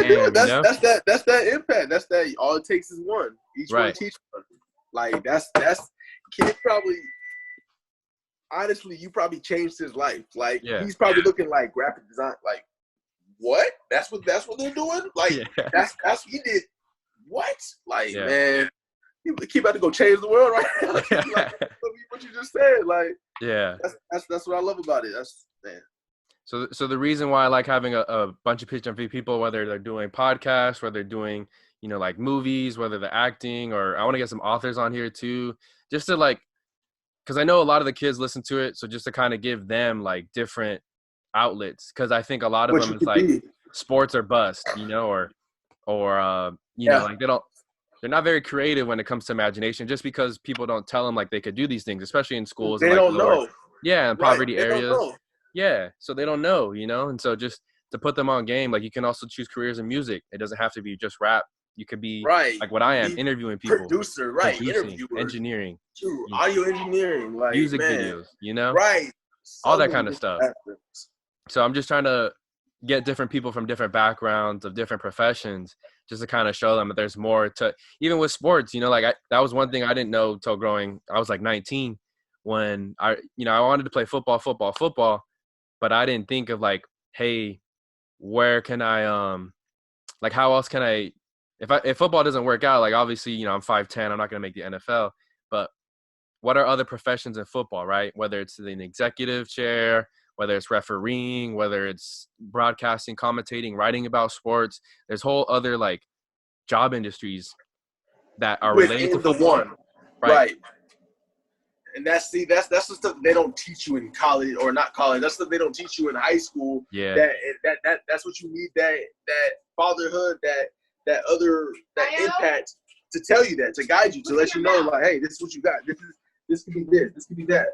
dude, that's that impact. That's that. All it takes is one. Each one teach one. Like that's kid probably. Honestly, you probably changed his life. Like he's probably looking like graphic design. Like, what? That's what they're doing. Like that's he did. What? Like, man, he about to go change the world right now. Like, what you just said. Like, that's what I love about it. That's man. So the reason why I like having a bunch of pitch people, whether they're doing podcasts, whether they're doing like movies, whether they're acting, or I want to get some authors on here too, just to like. Because I know a lot of the kids listen to it, so just to kind of give them like different outlets. Because I think a lot of them is like sports or bust, or like they're not very creative when it comes to imagination. Just because people don't tell them like they could do these things, especially in schools. They don't know. Yeah, in poverty areas. Yeah, so they don't know, and so just to put them on game, like you can also choose careers in music. It doesn't have to be just rap. You could be like what I am, interviewing people. Producer, interviewer. Engineering. Audio engineering. Like, music videos, Right. All that kind of stuff. So I'm just trying to get different people from different backgrounds of different professions just to kind of show them that there's more to – even with sports, that was one thing I didn't know till growing – I was like 19 when I wanted to play football, but I didn't think of like, hey, where can I like how else can I – if football doesn't work out, like obviously, I'm 5'10", I'm not going to make the NFL, but what are other professions in football, right? Whether it's an executive chair, whether it's refereeing, whether it's broadcasting, commentating, writing about sports, there's whole other like job industries that are related to football. One. Right. And that's the stuff they don't teach you in college or not college. That's stuff they don't teach you in high school. Yeah. That's what you need, that fatherhood, that impact to tell you that, to guide you, to let you know, like, hey, this is what you got. This could be this could be that.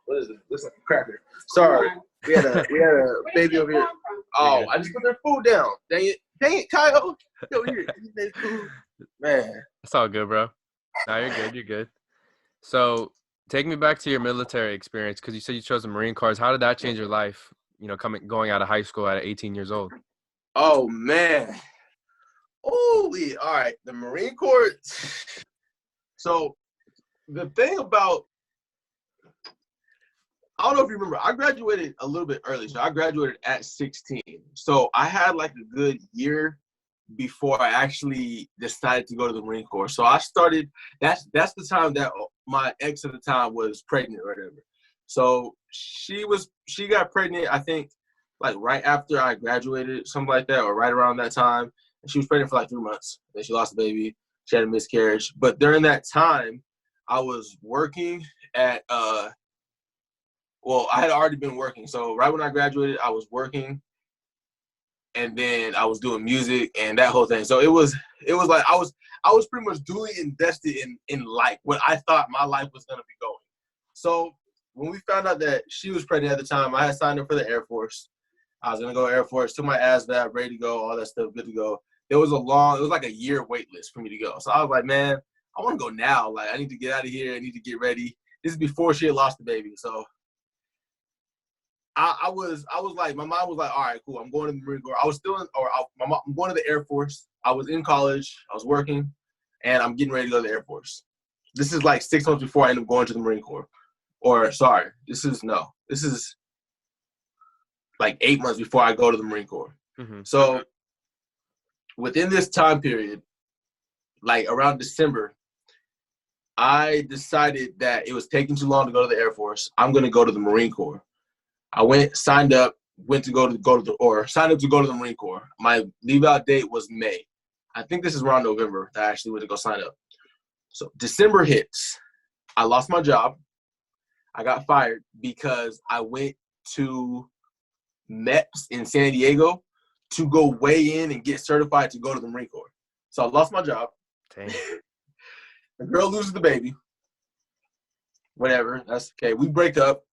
What is it? This is like a cracker. Sorry, we had a baby over here. Oh, I just put their food down. Dang it, Kyle. Go here. Man, that's all good, bro. No, you're good. So, take me back to your military experience, because you said you chose the Marine Corps. How did that change your life? Going out of high school at 18 years old. Oh, man. Holy, all right. The Marine Corps. So the thing about, I don't know if you remember, I graduated a little bit early. So I graduated at 16. So I had like a good year before I actually decided to go to the Marine Corps. So I started, that's the time that my ex at the time was pregnant or whatever. So she got pregnant, I think, like right after I graduated, something like that, or right around that time. And she was pregnant for like 3 months. Then she lost the baby. She had a miscarriage. But during that time, I was working at well, I had already been working. So right when I graduated, I was working, and then I was doing music and that whole thing. So it was like I was pretty much duly invested in like what I thought my life was gonna be going. So when we found out that she was pregnant at the time, I had signed up for the Air Force. I was gonna go Air Force, took my ASVAB, ready to go, all that stuff, good to go. It was like a year wait list for me to go. So I was like, man, I want to go now. Like, I need to get out of here. I need to get ready. This is before she had lost the baby. So I was like, my mom was like, all right, cool. I'm going to the Marine Corps. I was still I'm going to the Air Force. I was in college. I was working, and I'm getting ready to go to the Air Force. This is like 6 months before I end up going to the Marine Corps. Or, sorry, this is like 8 months before I go to the Marine Corps. Mm-hmm. So within this time period, like around December, I decided that it was taking too long to go to the Air Force. I'm going to go to the Marine Corps. I signed up to go to the Marine Corps. My leave out date was May. I think this is around November that I actually went to go sign up. So December hits. I lost my job. I got fired because I went to MEPS in San Diego to go weigh in and get certified to go to the Marine Corps. So I lost my job. Dang. The girl loses the baby. Whatever. That's okay. We break up.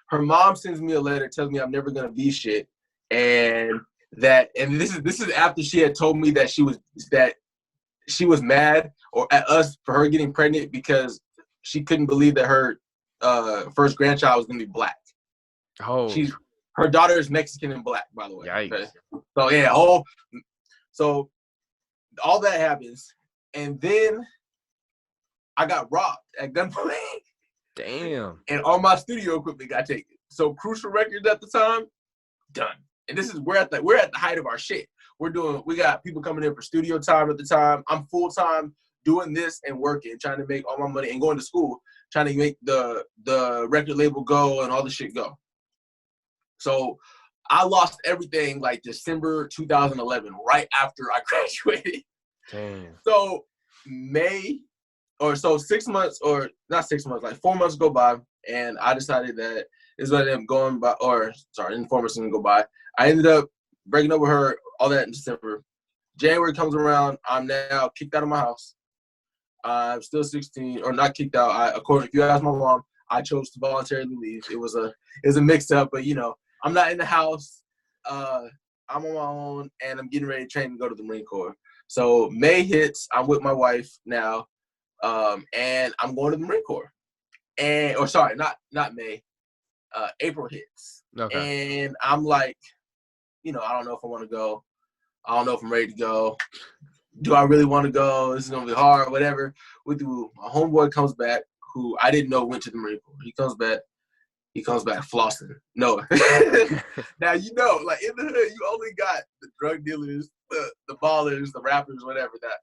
Her mom sends me a letter, tells me I'm never gonna be shit, and this is after she had told me that she was mad at us for her getting pregnant because she couldn't believe that her first grandchild was gonna be black. Oh, her daughter is Mexican and black, by the way. Yikes. Okay? So yeah, so all that happens, and then I got robbed at gunpoint. Damn. And all my studio equipment got taken. So Crucial Records at the time, done. And this is we're at the height of our shit. We got people coming in for studio time at the time. I'm full time doing this and working, trying to make all my money and going to school, trying to make the record label go and all the shit go. So I lost everything like December 2011, right after I graduated. Damn. So 6 months, or not 6 months, like 4 months go by, and I decided that this is what I ended up going by, in 4 months didn't go by. I ended up breaking up with her, all that in December. January comes around, I'm now kicked out of my house. I'm still 16, or not kicked out. If you ask my mom, I chose to voluntarily leave. It was a mix-up, but I'm not in the house. I'm on my own, and I'm getting ready to train to go to the Marine Corps. So May hits, I'm with my wife now. And I'm going to the Marine Corps. Not May. April hits. Okay. And I'm like, I don't know if I want to go. I don't know if I'm ready to go. Do I really want to go? This is going to be hard, whatever. My homeboy comes back, who I didn't know went to the Marine Corps. He comes back flossing. No. Now, like in the hood, you only got the drug dealers, the ballers, the rappers, whatever. That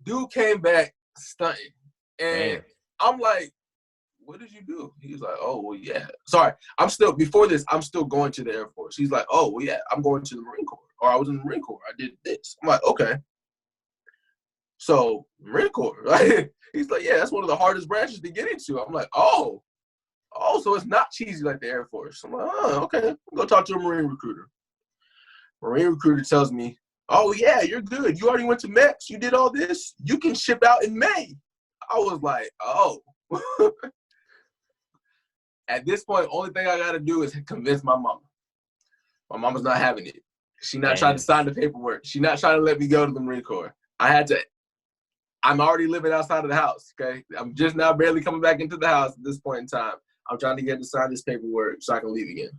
dude came back stunting. And Damn. I'm like, what did you do? He was like, oh, well, yeah. Sorry, I'm still going to the Air Force. He's like, oh, well, yeah, I'm going to the Marine Corps. Or I was in the Marine Corps. I did this. I'm like, okay. So, Marine Corps, right? He's like, yeah, that's one of the hardest branches to get into. I'm like, oh, so it's not cheesy like the Air Force. I'm like, oh, okay. Go talk to a Marine recruiter. Marine recruiter tells me, oh, yeah, you're good. You already went to MEPS. You did all this. You can ship out in May. I was like, oh. At this point, only thing I got to do is convince my mama. My mama's not having it. She's not trying to sign the paperwork. She's not trying to let me go to the Marine Corps. I'm already living outside of the house, okay? I'm just now barely coming back into the house at this point in time. I'm trying to get her to sign this paperwork so I can leave again.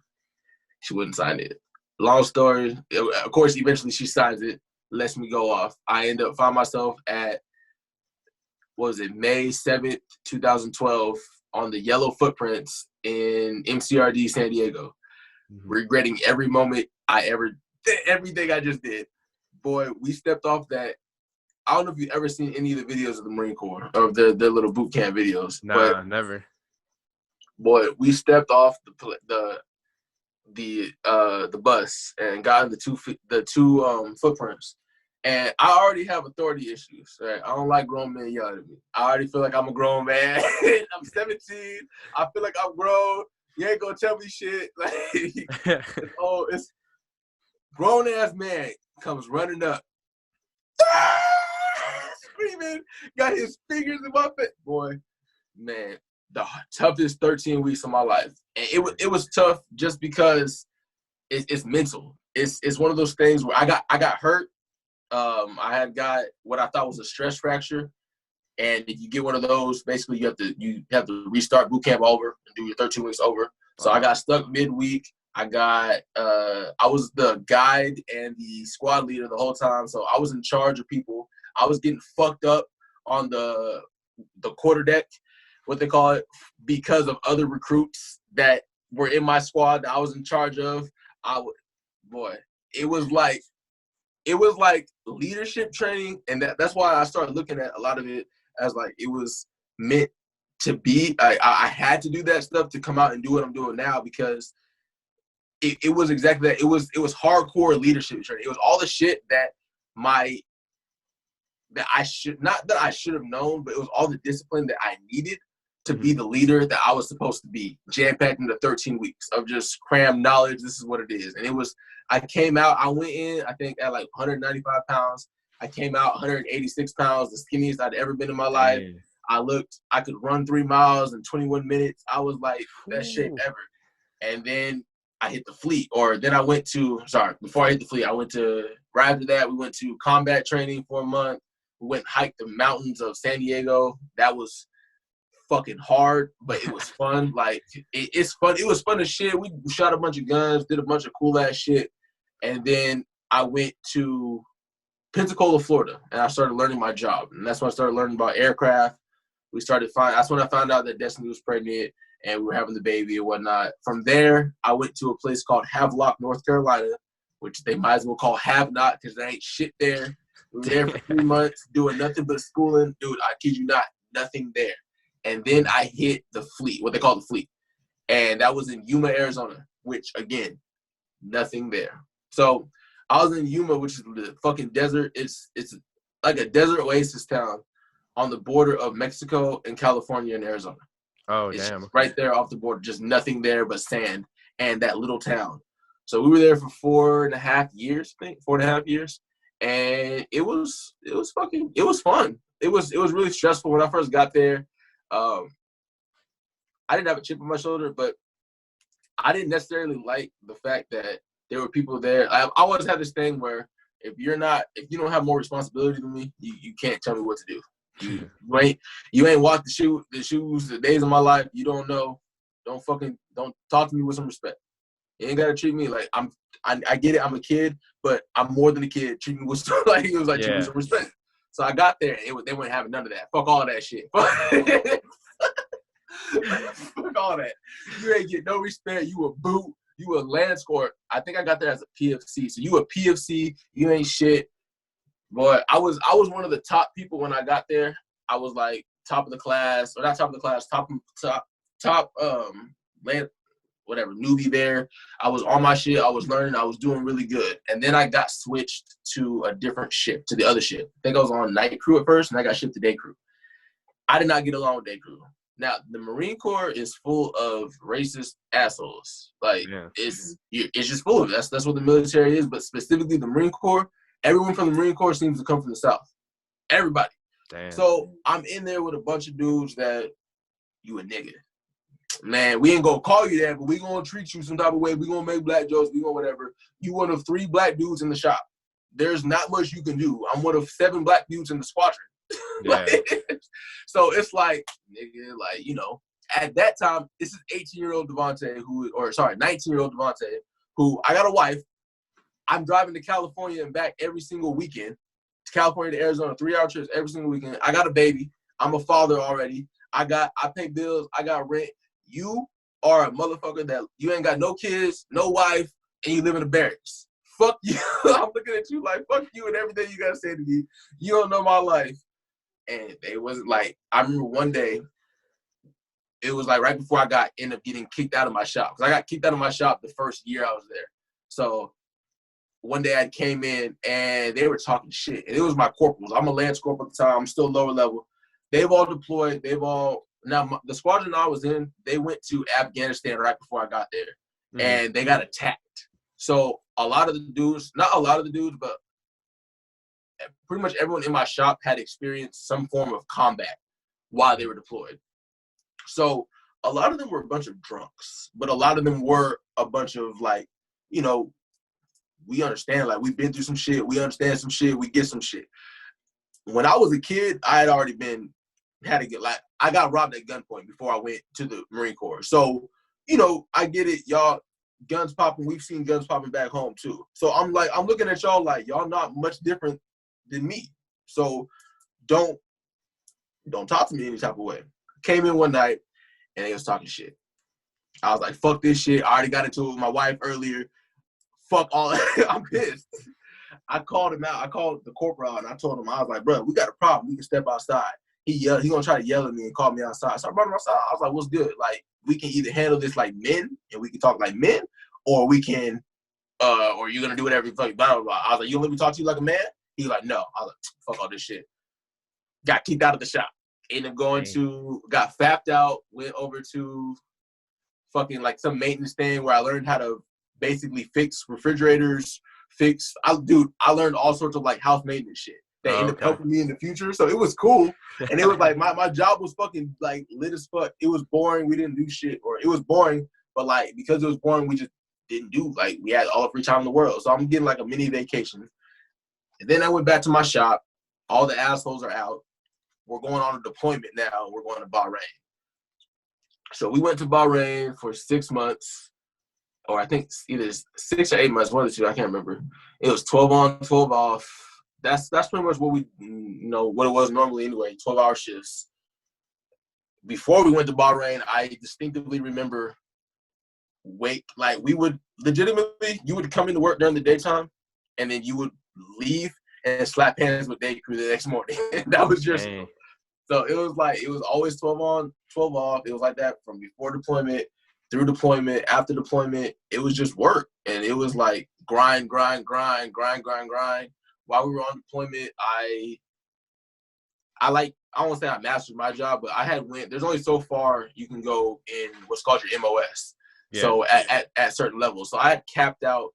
She wouldn't sign it. Long story, of course, eventually she signs it, lets me go off. I end up find myself at, May 7th, 2012, on the yellow footprints in MCRD San Diego. Mm-hmm. Regretting every moment everything I just did. Boy, we stepped off that. I don't know if you've ever seen any of the videos of the Marine Corps, or their little boot camp videos. Nah, but, never. Boy, we stepped off the bus and got in the two footprints. And I already have authority issues. Right? I don't like grown men yelling at me. I already feel like I'm a grown man. I'm 17. I feel like I'm grown. You ain't gonna tell me shit. Like, it's grown ass man comes running up, screaming, got his fingers in my face. Boy, man, the toughest 13 weeks of my life. And it was tough just because it's mental. It's one of those things where I got hurt. I had got what I thought was a stress fracture. And if you get one of those, basically you have to restart boot camp over and do your 13 weeks over. So I got stuck midweek. I was the guide and the squad leader the whole time. So I was in charge of people. I was getting fucked up on the quarter deck, what they call it, because of other recruits that were in my squad that I was in charge of. It was like leadership training, and that's why I started looking at a lot of it as like it was meant to be. I had to do that stuff to come out and do what I'm doing now, because it was exactly that. It was hardcore leadership training. It was all the shit that I should have known, but it was all the discipline that I needed to be the leader that I was supposed to be, jam-packed into 13 weeks of just crammed knowledge. This is what it is. And I came out, I went in, I think, at like 195 pounds. I came out 186 pounds, the skinniest I'd ever been in my life. I could run 3 miles in 21 minutes. I was like, best shape ever. And then I hit the fleet. Before I hit the fleet, right after that, we went to combat training for a month. We went and hiked the mountains of San Diego. That was fucking hard, but it was fun. Like, it's fun. It was fun as shit. We shot a bunch of guns, did a bunch of cool ass shit. And then I went to Pensacola, Florida, and I started learning my job. And that's when I started learning about aircraft. That's when I found out that Destiny was pregnant and we were having the baby and whatnot. From there, I went to a place called Havelock, North Carolina, which they might as well call Have Not, because there ain't shit there. We were there for 3 months doing nothing but schooling. Dude, I kid you not, nothing there. And then I hit the fleet, what they call the fleet. And that was in Yuma, Arizona, which, again, nothing there. So I was in Yuma, which is the fucking desert. It's like a desert oasis town on the border of Mexico and California and Arizona. Oh, it's damn. Right there off the border, just nothing there but sand and that little town. So we were there for 4.5 years, I think, 4.5 years. And it was fun. It was really stressful when I first got there. I didn't have a chip on my shoulder, but I didn't necessarily like the fact that there were people there. I always had this thing where if you don't have more responsibility than me, you can't tell me what to do. You ain't walked the shoes, the days of my life. You don't know. Don't talk to me with some respect. You ain't gotta treat me like I get it. I'm a kid, but I'm more than a kid. Treat me with treat me with some respect. So I got there, and they weren't having none of that. Fuck all that shit. Fuck all that. You ain't get no respect. You a boot. You a land score. I think I got there as a PFC. So you a PFC. You ain't shit. Boy, I was one of the top people when I got there. I was like top of the class, or not top of the class, top land, whatever, newbie there. I was on my shit. I was learning. I was doing really good. And then I got switched to a different ship, to the other ship. I think I was on night crew at first, and I got shipped to day crew. I did not get along with day crew. Now, the Marine Corps is full of racist assholes. Like, it's just full of it. That's what the military is. But specifically the Marine Corps, everyone from the Marine Corps seems to come from the South. Everybody. Damn. So I'm in there with a bunch of dudes that, you a nigga. Man, we ain't gonna call you that, but we gonna treat you some type of way. We gonna make black jokes. We gonna whatever. You one of 3 black dudes in the shop. There's not much you can do. I'm one of 7 black dudes in the squadron. Yeah. So it's like, nigga, like, at that time, this is 18-year-old DeVonte 19-year-old DeVonte, who I got a wife. I'm driving to California and back every single weekend. To California to Arizona, 3-hour trips every single weekend. I got a baby. I'm a father already. I pay bills. I got rent. You are a motherfucker that you ain't got no kids, no wife, and you live in a barracks. Fuck you. I'm looking at you like, fuck you and everything you gotta say to me. You don't know my life. And it wasn't like, I remember one day, it was like right before I ended up getting kicked out of my shop. Because I got kicked out of my shop the first year I was there. So one day I came in and they were talking shit. And it was my corporals. I'm a Lance Corporal at the time. I'm still lower level. They've all deployed. They've all Now, the squadron I was in, they went to Afghanistan right before I got there, and they got attacked. So a lot of the dudes, not a lot of the dudes, but pretty much everyone in my shop had experienced some form of combat while they were deployed. So a lot of them were a bunch of drunks, but a lot of them were a bunch of like, you know, we understand, like we've been through some shit, we understand some shit, we get some shit. When I was a kid, I had already I got robbed at gunpoint before I went to the Marine Corps. So, you know, I get it, y'all, guns popping, we've seen guns popping back home too. So I'm looking at y'all like, y'all not much different than me. So don't talk to me any type of way. Came in one night and they was talking shit. I was like, fuck this shit. I already got into it with my wife earlier. Fuck all that. I'm pissed. I called him out. I called the corporal out and I told him, I was like, bro, we got a problem. We can step outside. He gonna try to yell at me and call me outside. So I brought him outside. I was like, what's good? Like, we can either handle this like men and we can talk like men, or we can, or you're gonna do whatever you fucking blah, blah, blah. I was like, you want me to talk to you like a man? He was like, no. I was like, fuck all this shit. Got kicked out of the shop. Ended up got fapped out, went over to fucking like some maintenance thing where I learned how to basically fix refrigerators, I learned all sorts of like house maintenance shit that ended up helping me in the future. So it was cool. And it was like, my job was fucking like lit as fuck. It was boring. We didn't do shit, or it was boring, but like, because it was boring, we just didn't do, like, we had all the free time in the world. So I'm getting like a mini vacation. And then I went back to my shop. All the assholes are out. We're going on a deployment now. We're going to Bahrain. So we went to Bahrain for 6 months, or I think either 6 or 8 months, one of the two, I can't remember. It was 12 on, 12 off. That's pretty much what what it was normally anyway, 12-hour shifts. Before we went to Bahrain, I distinctively remember we would legitimately, you would come into work during the daytime, and then you would leave and slap hands with day crew the next morning. That was your school. So it was always 12 on, 12 off. It was like that from before deployment, through deployment, after deployment. It was just work. And it was like grind. While we were on deployment, I won't say I mastered my job, but there's only so far you can go in what's called your MOS. Yeah. So at certain levels. So I had capped out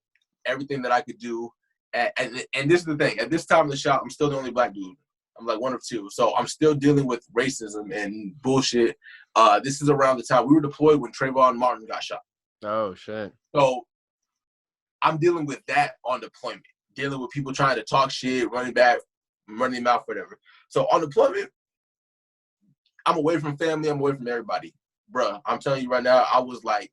everything that I could do. And this is the thing. At this time in the shop, I'm still the only black dude. I'm like one of two. So I'm still dealing with racism and bullshit. This is around the time we were deployed when Trayvon Martin got shot. Oh, shit. So I'm dealing with that on deployment. Dealing with people trying to talk shit, running their mouth, whatever. So on deployment, I'm away from family. I'm away from everybody. Bruh, I'm telling you right now, I was like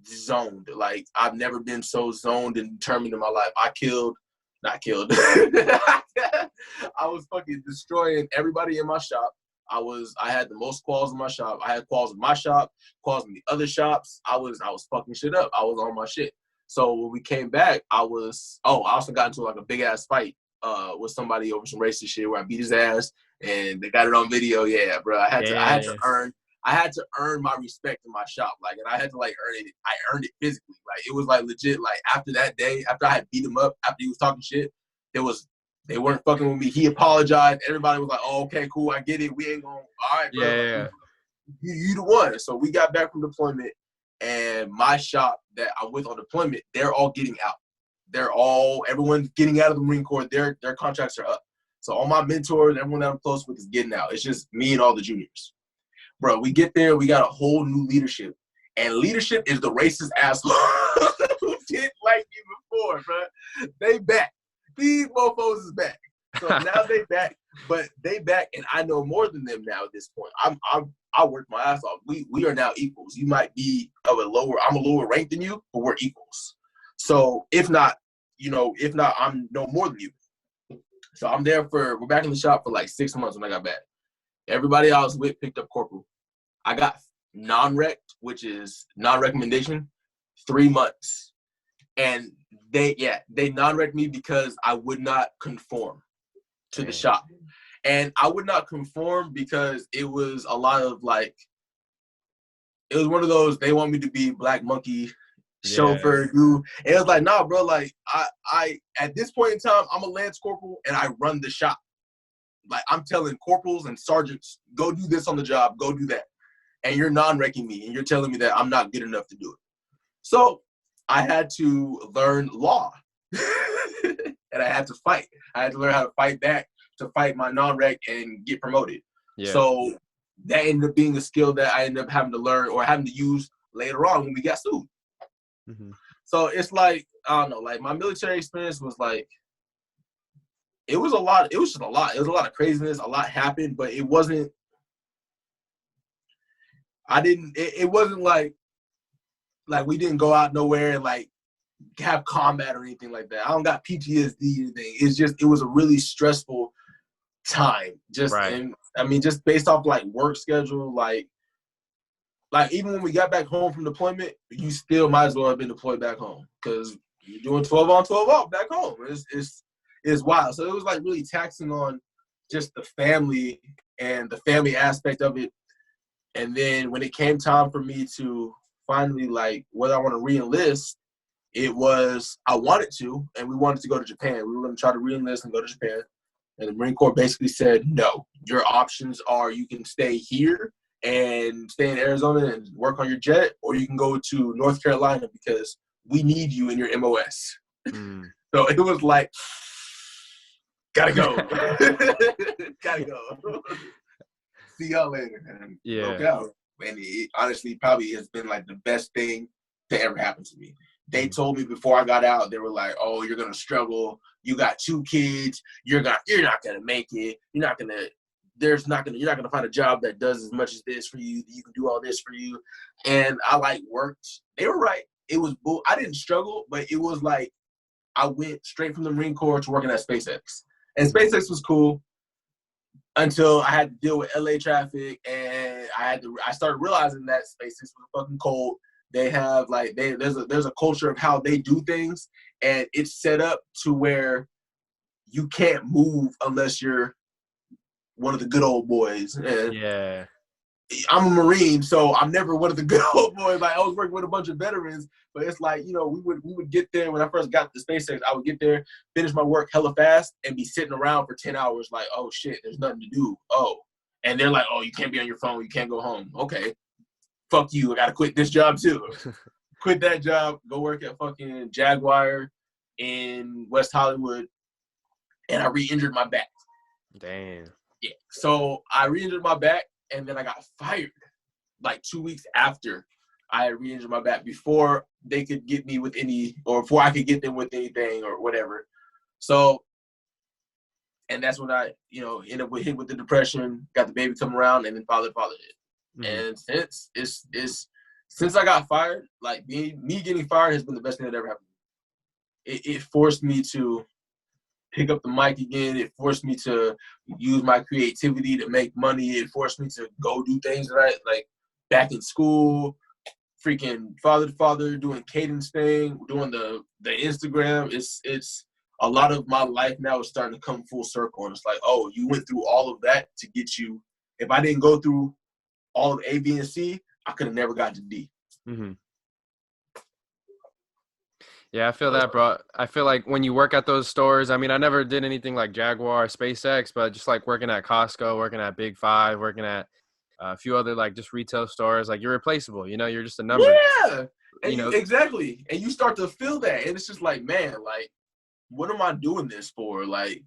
zoned. Like, I've never been so zoned and determined in my life. Not killed. I was fucking destroying everybody in my shop. I had the most quals in my shop. I had quals in my shop, quals in the other shops. I was fucking shit up. I was on my shit. So when we came back, I also got into like a big ass fight with somebody over some racist shit where I beat his ass and they got it on video. Yeah, bro. I had to earn my respect in my shop. Like, and I had to like earn it. I earned it physically. Like, it was like legit. Like, after that day, after I had beat him up, after he was talking shit, they weren't fucking with me. He apologized. Everybody was like, "Oh, okay, cool. I get it. We ain't going." All right, bro. Yeah. You the one. So we got back from deployment, and my shop that I'm with on deployment, they're all getting out. Everyone's getting out of the Marine Corps. Their contracts are up. So all my mentors, everyone that I'm close with is getting out. It's just me and all the juniors. Bro, we get there, we got a whole new leadership. And leadership is the racist asshole who didn't like me before, bro. They back. These mofos is back. So now they back, but they back, and I know more than them now at this point. I worked my ass off. We are now equals. You might be I'm a lower rank than you, but we're equals. So if not, I'm no more than you. So we're back in the shop for like 6 months when I got back. Everybody I was with picked up corporal. I got non-rect, which is non-recommendation, 3 months. And they non-rect me because I would not conform to the shop. And I would not conform because it was a lot of like, it was one of those, they want me to be black monkey chauffeur dude. And it was like, nah, bro, like I at this point in time, I'm a lance corporal and I run the shop. Like, I'm telling corporals and sergeants, go do this on the job, go do that. And you're non-wrecking me, and you're telling me that I'm not good enough to do it. So I had to learn law. And I had to fight. I had to learn how to fight back, to fight my non-rec and get promoted. Yeah. So that ended up being a skill that I ended up having to learn or having to use later on when we got sued. Mm-hmm. So it's like, I don't know, like my military experience was like, it was a lot. It was just a lot. It was a lot of craziness. A lot happened, but it wasn't, it wasn't like we didn't go out nowhere and like have combat or anything like that. I don't got PTSD or anything. It's just, it was a really stressful time. Just, right. And I mean, just based off like work schedule, like even when we got back home from deployment, you still might as well have been deployed back home because you're doing 12 on, 12 off back home. It's wild. So it was like really taxing on just the family and the family aspect of it. And then when it came time for me to finally like whether I want to re-enlist, it was I wanted to, and we wanted to go to Japan. We were going to try to re-enlist and go to Japan. And the Marine Corps basically said, no, your options are you can stay here and stay in Arizona and work on your jet, or you can go to North Carolina because we need you in your MOS. So it was like, gotta go. Gotta go. See y'all later. And broke out. And it honestly probably has been like the best thing to ever happen to me. They told me before I got out, they were like, oh, you're gonna struggle. You got 2 kids. You're not gonna make it. You're not gonna find a job that does as much as this for you. You can do all this for you. And I like worked. They were right. It was bull. I didn't struggle, but it was like I went straight from the Marine Corps to working at SpaceX. And SpaceX was cool until I had to deal with LA traffic, and I started realizing that SpaceX was fucking cold. They have like there's a culture of how they do things, and it's set up to where you can't move unless you're one of the good old boys. And yeah. I'm a Marine, so I'm never one of the good old boys. Like I was working with a bunch of veterans, but it's like, you know, we would get there when I first got to SpaceX. I would get there, finish my work hella fast, and be sitting around for 10 hours like, oh shit, there's nothing to do. Oh, and they're like, oh, you can't be on your phone, you can't go home. Okay, fuck you, I gotta quit this job too. Quit that job, go work at fucking Jaguar in West Hollywood, and I re-injured my back. Damn. Yeah, so I re-injured my back. And then I got fired like 2 weeks after I re-injured my back before they could get me with or before I could get them with anything or whatever. So, and that's when I, you know, ended up hit with the depression, got the baby come around, and then father it. And since I got fired, like me getting fired has been the best thing that ever happened. It forced me to pick up the mic again. It forced me to use my creativity to make money. It forced me to go do things that I like back in school, freaking father to father, doing cadence thing, doing the Instagram. It's a lot of my life now is starting to come full circle. And it's like, oh, you went through all of that to get you. If I didn't go through all of A, B, and C, I could have never got to D. Mm-hmm. Yeah, I feel that, bro. I feel like when you work at those stores, I mean, I never did anything like Jaguar or SpaceX, but just like working at Costco, working at Big Five, working at a few other like just retail stores, like you're replaceable. You know, you're just a number. Yeah, and exactly. And you start to feel that, and it's just like, man, like, what am I doing this for? Like,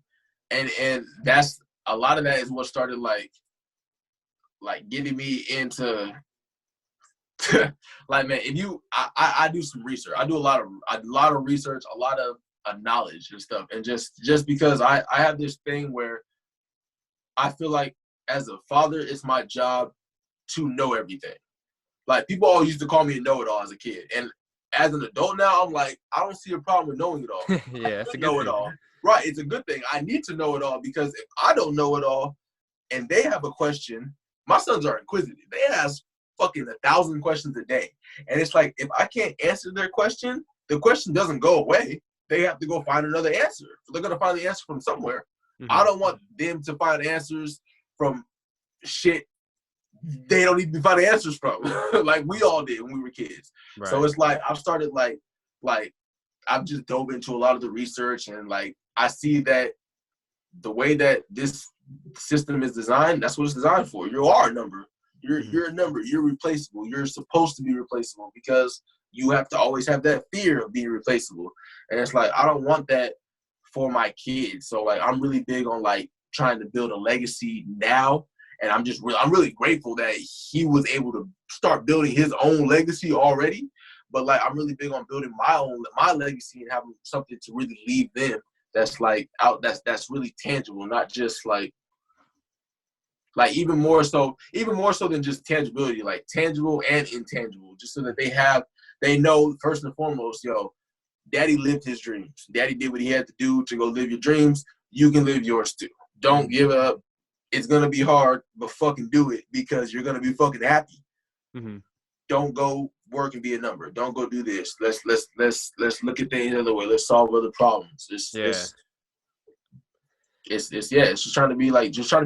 and that's a lot of that is what started like getting me into. Like, man, I do some research. I do a lot of research, a lot of knowledge and stuff. And just because I have this thing where I feel like as a father, it's my job to know everything. Like, people always used to call me a know-it-all as a kid. And as an adult now, I'm like, I don't see a problem with knowing it all. Yeah, it's a good know thing. It all. Right, it's a good thing. I need to know it all because if I don't know it all and they have a question, my sons are inquisitive. They ask fucking 1,000 questions a day. And it's like, if I can't answer their question, the question doesn't go away. They have to go find another answer. So they're going to find the answer from somewhere. Mm-hmm. I don't want them to find answers from shit they don't even find answers from. Like we all did when we were kids. Right. So it's like, I've started like I've just dove into a lot of the research, and like, I see that the way that this system is designed, that's what it's designed for. You are a number. You're a number. You're replaceable. You're supposed to be replaceable because you have to always have that fear of being replaceable. And it's like, I don't want that for my kids. So like, I'm really big on like trying to build a legacy now. And I'm really grateful that he was able to start building his own legacy already. But like, I'm really big on building my legacy and having something to really leave them that's like that's really tangible, not just like even more so than just tangibility, like tangible and intangible, just so that they know first and foremost, yo, daddy lived his dreams. Daddy did what he had to do to go live your dreams. You can live yours too. Don't give up. It's going to be hard, but fucking do it because you're going to be fucking happy. Mm-hmm. Don't go work and be a number. Don't go do this. Let's look at things another way. Let's solve other problems. It's just trying to be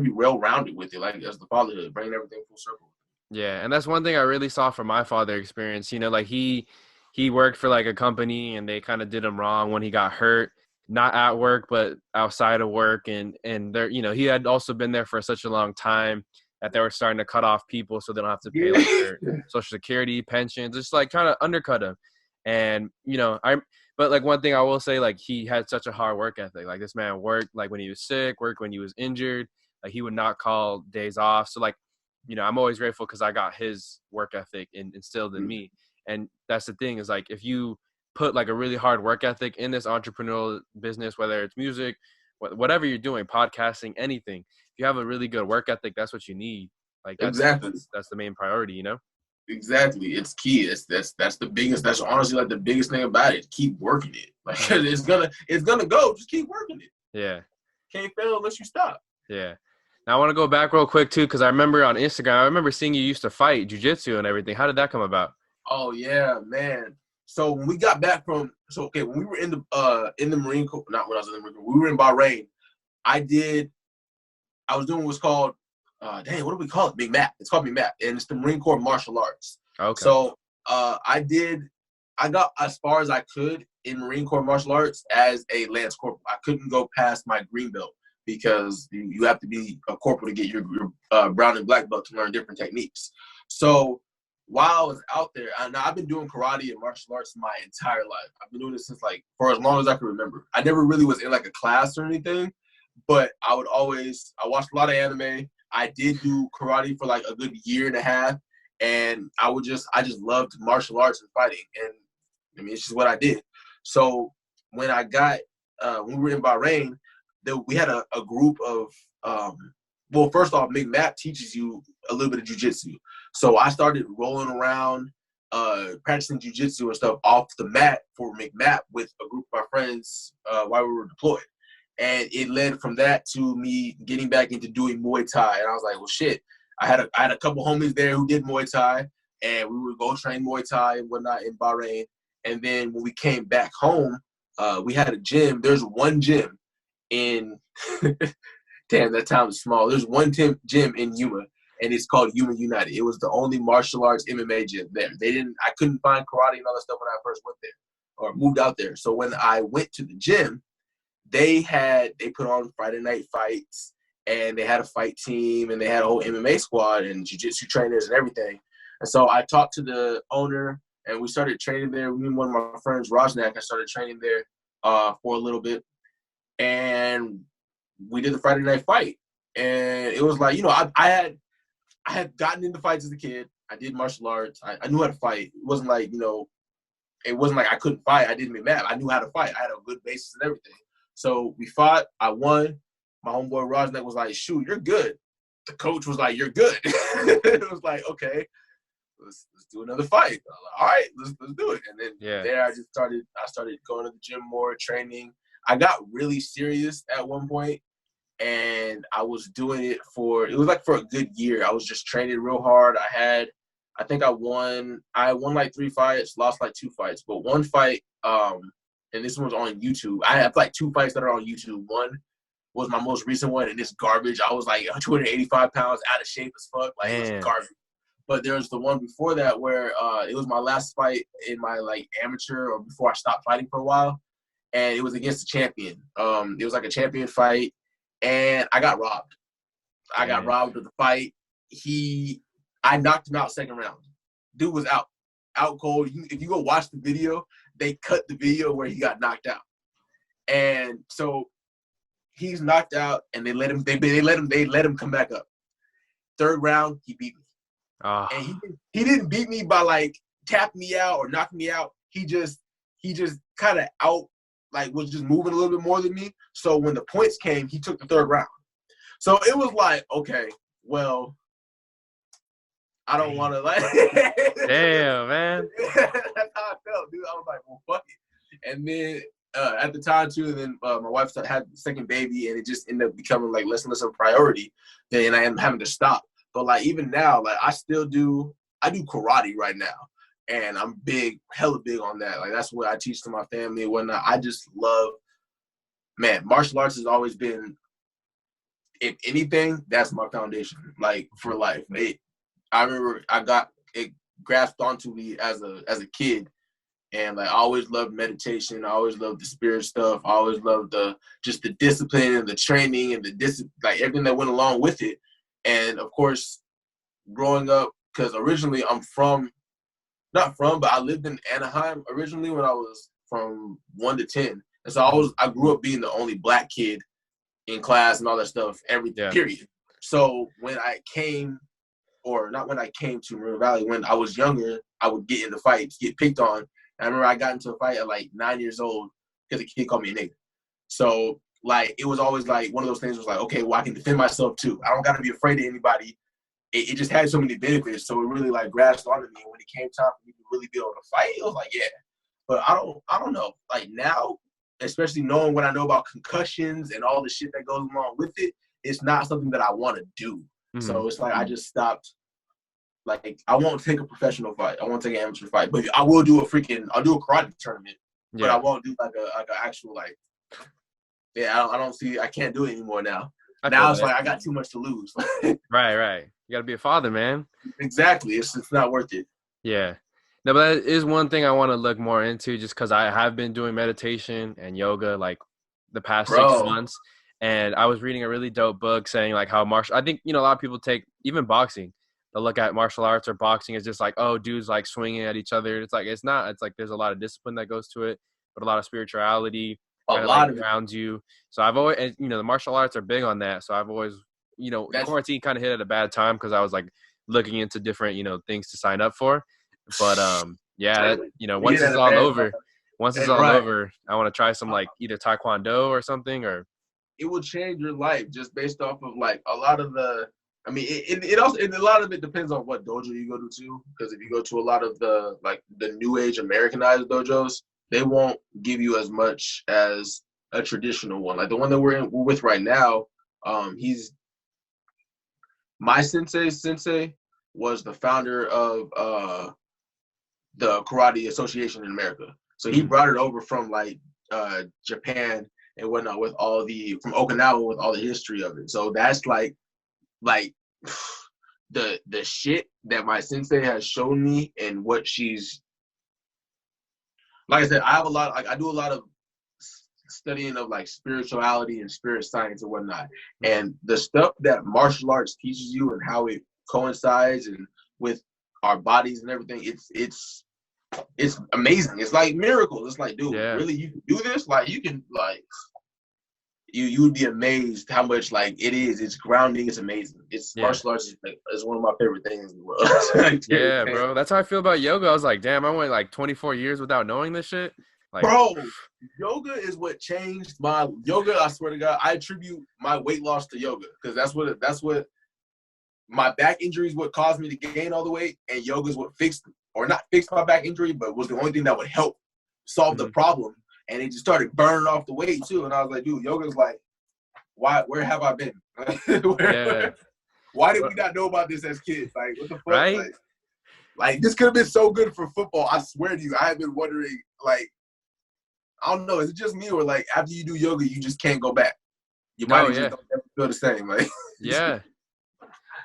well-rounded with it, like as the fatherhood, bringing everything full circle. Yeah, and that's one thing I really saw from my father experience. You know, like he worked for like a company and they kind of did him wrong when he got hurt, not at work but outside of work, and there, you know, he had also been there for such a long time that they were starting to cut off people so they don't have to pay like their Social Security, pensions, just like kind of undercut him. And you know, but like one thing I will say, like he had such a hard work ethic. Like this man worked like when he was sick, worked when he was injured. Like he would not call days off. So like, you know, I'm always grateful because I got his work ethic instilled in me. And that's the thing is like, if you put like a really hard work ethic in this entrepreneurial business, whether it's music, whatever you're doing, podcasting, anything, if you have a really good work ethic, that's what you need. Like that's the main priority, you know? Exactly. It's key. That's the biggest, that's honestly like the biggest thing about it. Keep working it. Like it's gonna go. Just keep working it. Yeah. Can't fail unless you stop. Yeah. Now I want to go back real quick too, because I remember on Instagram, I remember seeing you used to fight jiu-jitsu and everything. How did that come about? Oh yeah, man. So when we got back when we were in the Marine Corps, not when I was in the Marine Corps, we were in Bahrain. I was doing what's called what do we call it? Big Map. It's called Big Map, and it's the Marine Corps martial arts. Okay. So I got as far as I could in Marine Corps martial arts as a Lance Corporal. I couldn't go past my green belt because you have to be a corporal to get your brown and black belt to learn different techniques. So while I was out there, I've been doing karate and martial arts my entire life. I've been doing this since like for as long as I can remember. I never really was in like a class or anything, but I watched a lot of anime. I did do karate for like a good year and a half, and I just loved martial arts and fighting, and I mean it's just what I did. So when I got when we were in Bahrain, we had a group of well, first off, McMap teaches you a little bit of jiu-jitsu. So I started rolling around, practicing jiu-jitsu and stuff off the mat for McMap with a group of my friends while we were deployed. And it led from that to me getting back into doing Muay Thai. And I was like, well, shit. I had a couple homies there who did Muay Thai, and we would go train Muay Thai and whatnot in Bahrain. And then when we came back home, we had a gym. There's one gym in damn, that town is small. There's one gym in Yuma, and it's called Yuma United. It was the only martial arts MMA gym there. I couldn't find karate and all that stuff when I first went there or moved out there. So when I went to the gym, they put on Friday night fights, and they had a fight team, and they had a whole MMA squad and jiu-jitsu trainers and everything. And so I talked to the owner, and we started training there. Me and one of my friends, Rajnak, I started training there for a little bit. And we did the Friday night fight. And it was like, you know, I had gotten into fights as a kid. I did martial arts. I knew how to fight. It wasn't like, you know, it wasn't like I couldn't fight. I didn't get mad. I knew how to fight. I had a good basis and everything. So we fought. I won. My homeboy Rajnak was like, shoot, you're good. The coach was like, you're good. It was like, okay, let's do another fight. I was like, all right, let's do it. And then there I started going to the gym more, training. I got really serious at one point, and I was doing it for a good year. I was just training real hard. I won like 3 fights, lost like 2 fights, but one fight, and this one was on YouTube. I have like 2 fights that are on YouTube. One was my most recent one, and it's garbage. I was like 285 pounds, out of shape as fuck. Like, it was garbage. But there was the one before that where it was my last fight in my like amateur or before I stopped fighting for a while, and it was against a champion. It was like a champion fight, and I got robbed. I got robbed of the fight. I knocked him out second round. Dude was out cold. If you go watch the video, they cut the video where he got knocked out, and so he's knocked out, and they let him come back up. Third round, he beat me, and he didn't beat me by like tapping me out or knocking me out. He just kind of was just moving a little bit more than me. So when the points came, he took the third round. So it was like, okay, well, I don't want to Damn, man. That's how I felt, dude. I was like, well, fuck it. And then at the time too, and then my wife had the second baby, and it just ended up becoming like less and less of a priority. Then I am having to stop. But like even now, like I do karate right now, and I'm hella big on that. Like that's what I teach to my family and whatnot. I just love, man, martial arts has always been, if anything, that's my foundation, like for life. I remember I got it grasped onto me as a kid, and like I always loved meditation. I always loved the spirit stuff. I always loved the discipline and the training and like everything that went along with it. And of course, growing up, because originally I'm but I lived in Anaheim originally when I was from 1 to 10, and so I grew up being the only black kid in class and all that stuff, period. So when I came, or not when I came to Maroon Valley, when I was younger, I would get into fights, get picked on. And I remember I got into a fight at like 9 years old because a kid called me a nigga. So like it was always like one of those things was like, okay, well I can defend myself too. I don't got to be afraid of anybody. It just had so many benefits, so it really like grasped onto me. When it came time for me to really be able to fight, it was like, yeah. But I don't know. Like now, especially knowing what I know about concussions and all the shit that goes along with it, it's not something that I want to do. Mm-hmm. So it's like I just stopped. Like I won't take a professional fight. I won't take an amateur fight, but I will do I'll do a karate tournament. Yeah. But I won't do like an actual like. Yeah, I can't do it anymore now. Now it's like I got too much to lose. Right. You got to be a father, man. Exactly. It's not worth it. Yeah. No, but that is one thing I want to look more into, just because I have been doing meditation and yoga like the past 6 months. And I was reading a really dope book saying like how I think, a lot of people take even boxing. They'll look at martial arts or boxing as just like, oh, dudes like swinging at each other. It's like, it's not. It's like there's a lot of discipline that goes to it, but a lot of spirituality. A lot of around you. So I've always, the martial arts are big on that. So I've always, the quarantine kind of hit at a bad time because I was like looking into different, things to sign up for. But yeah, once it's all over, I want to try some like either taekwondo or something, or it will change your life just based off of like a lot of the. I mean, it also a lot of it depends on what dojo you go to too. Because if you go to a lot of the new age Americanized dojos, they won't give you as much as a traditional one. Like the one that we're with right now, he's my sensei was the founder of the Karate Association in America. So he brought it over from like Japan and whatnot from Okinawa with all the history of it. So that's like the shit that my sensei has shown me and what she's. Like I said, I do a lot of studying of like spirituality and spirit science and whatnot. And the stuff that martial arts teaches you and how it coincides and with our bodies and everything, it's amazing. It's like miracles. It's like, dude, really, you can do this? Like you can like you would be amazed how much like it is. It's grounding. It's amazing. Martial arts is one of my favorite things in the world. Yeah, bro. That's how I feel about yoga. I was like, damn, I went like 24 years without knowing this shit. Like, bro, yoga is what changed my yoga. I swear to God, I attribute my weight loss to yoga because that's what my back injury is what caused me to gain all the weight, and yoga is what not fixed my back injury, but was the only thing that would help solve the problem. And it just started burning off the weight too. And I was like, dude, yoga's like, where have I been? Why did we not know about this as kids? Like, what the fuck? Right? Like this could have been so good for football. I swear to you, I have been wondering, like, I don't know, is it just me or like after you do yoga, you just can't go back? Your body just don't ever feel the same. Like, yeah.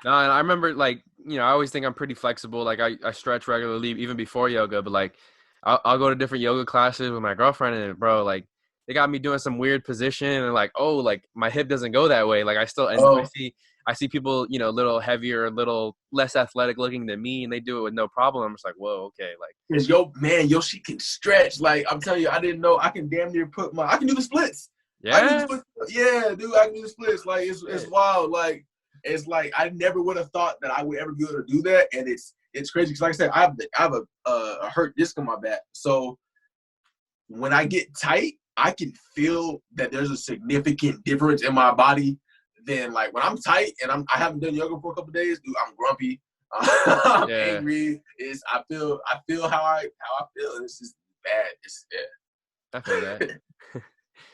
No, and I remember like, I always think I'm pretty flexible. Like I stretch regularly even before yoga, but like I'll go to different yoga classes with my girlfriend, and bro, like they got me doing some weird position and like, oh, like my hip doesn't go that way. Like I I see people, you know, a little heavier, a little less athletic looking than me, and they do it with no problem. I'm just like, whoa, okay, like. Cause yo, she can stretch. Like I'm telling you, I didn't know I can damn near I can do the splits. I can do the Yeah. splits. Yeah, dude, I can do the splits. Like it's wild. Like it's like I never would have thought that I would ever be able to do that, and it's crazy. Cause like I said, I have a hurt disc in my back, so when I get tight, I can feel that there's a significant difference in my body than like when I'm tight and I haven't done yoga for a couple of days, dude. I'm grumpy. I'm angry. I feel how I feel. It's just bad. I feel that.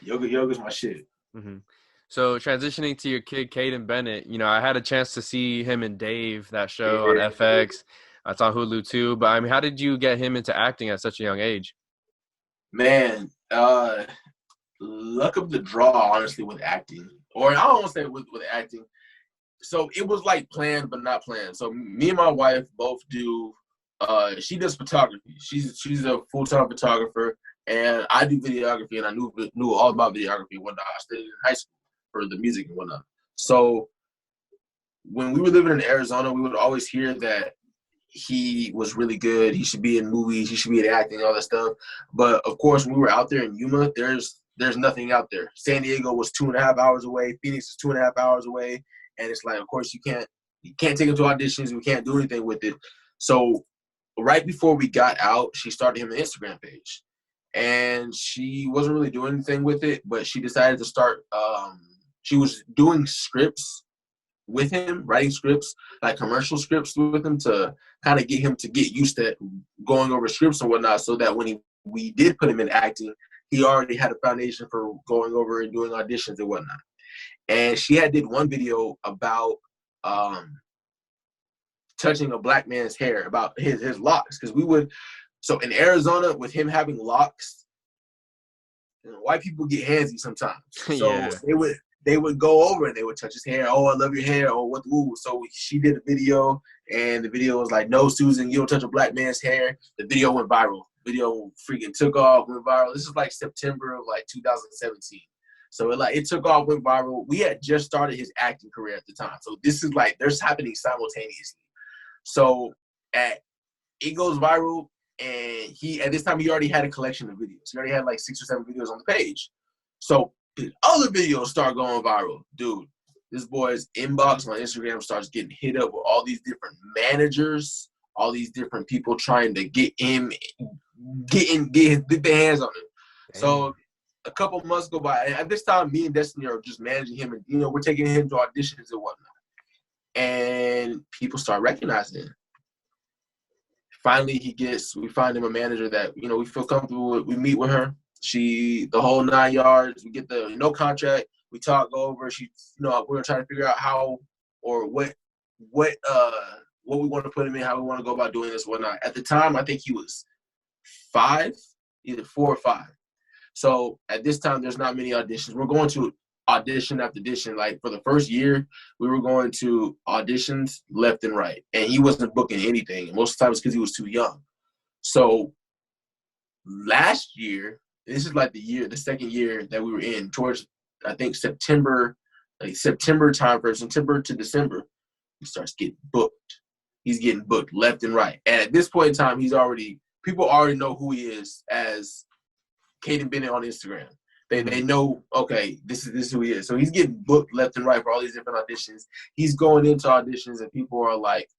Yoga's my shit. Mm-hmm. So transitioning to your kid, Caden Bennett, you know, I had a chance to see him and Dave, that show on FX. It's on Hulu too. But I mean, how did you get him into acting at such a young age? Man, luck of the draw, honestly, with acting. Or I don't want to say with acting. So it was like planned but not planned. So me and my wife both do she does photography. She's a full-time photographer, and I do videography, and I knew all about videography and whatnot. I studied in high school for the music and whatnot. So when we were living in Arizona, we would always hear that he was really good. He should be in movies. He should be in acting, all that stuff. But of course, when we were out there in Yuma, there's nothing out there. San Diego was 2.5 hours away. Phoenix is 2.5 hours away. And it's like, of course, you can't take him to auditions. We can't do anything with it. So right before we got out, she started him an Instagram page. And she wasn't really doing anything with it, but she decided to start she was doing scripts with him, writing scripts, like commercial scripts with him to kind of get him to get used to going over scripts and whatnot, so that when we did put him in acting, he already had a foundation for going over and doing auditions and whatnot. And she had did one video about touching a black man's hair, about his locks, because so in Arizona, with him having locks, you know, white people get handsy sometimes. So they would go over and they would touch his hair. Oh, I love your hair. Oh, what? Ooh. So she did a video, and the video was like, "No, Susan, you don't touch a black man's hair." The video went viral. Video freaking took off, went viral. This is like September of like 2017. So it took off, went viral. We had just started his acting career at the time. So this is like, there's happening simultaneously. So it goes viral, and at this time he already had a collection of videos. He already had like 6 or 7 videos on the page. So his other videos start going viral. Dude, this boy's inbox on Instagram starts getting hit up with all these different managers, all these different people trying to get their hands on him. Dang. So a couple months go by, and at this time, me and Destiny are just managing him, and we're taking him to auditions and whatnot. And people start recognizing him. Finally, we find him a manager that we feel comfortable with. We meet with her. The whole 9 yards. We get the no contract. We talk, go over. We're trying to figure out how or what we want to put him in, how we want to go about doing this, whatnot. At the time, I think he was 5, either 4 or 5. So at this time, there's not many auditions. We're going to audition after audition. Like for the first year, we were going to auditions left and right, and he wasn't booking anything. Most of the time, it's because he was too young. So last year, this is like the second year that we were in, towards I think September time frame, September to December, he starts getting booked. He's getting booked left and right. And at this point in time, people already know who he is as Caden Bennett on Instagram. They know, okay, this is who he is. So he's getting booked left and right for all these different auditions. He's going into auditions, and people are like,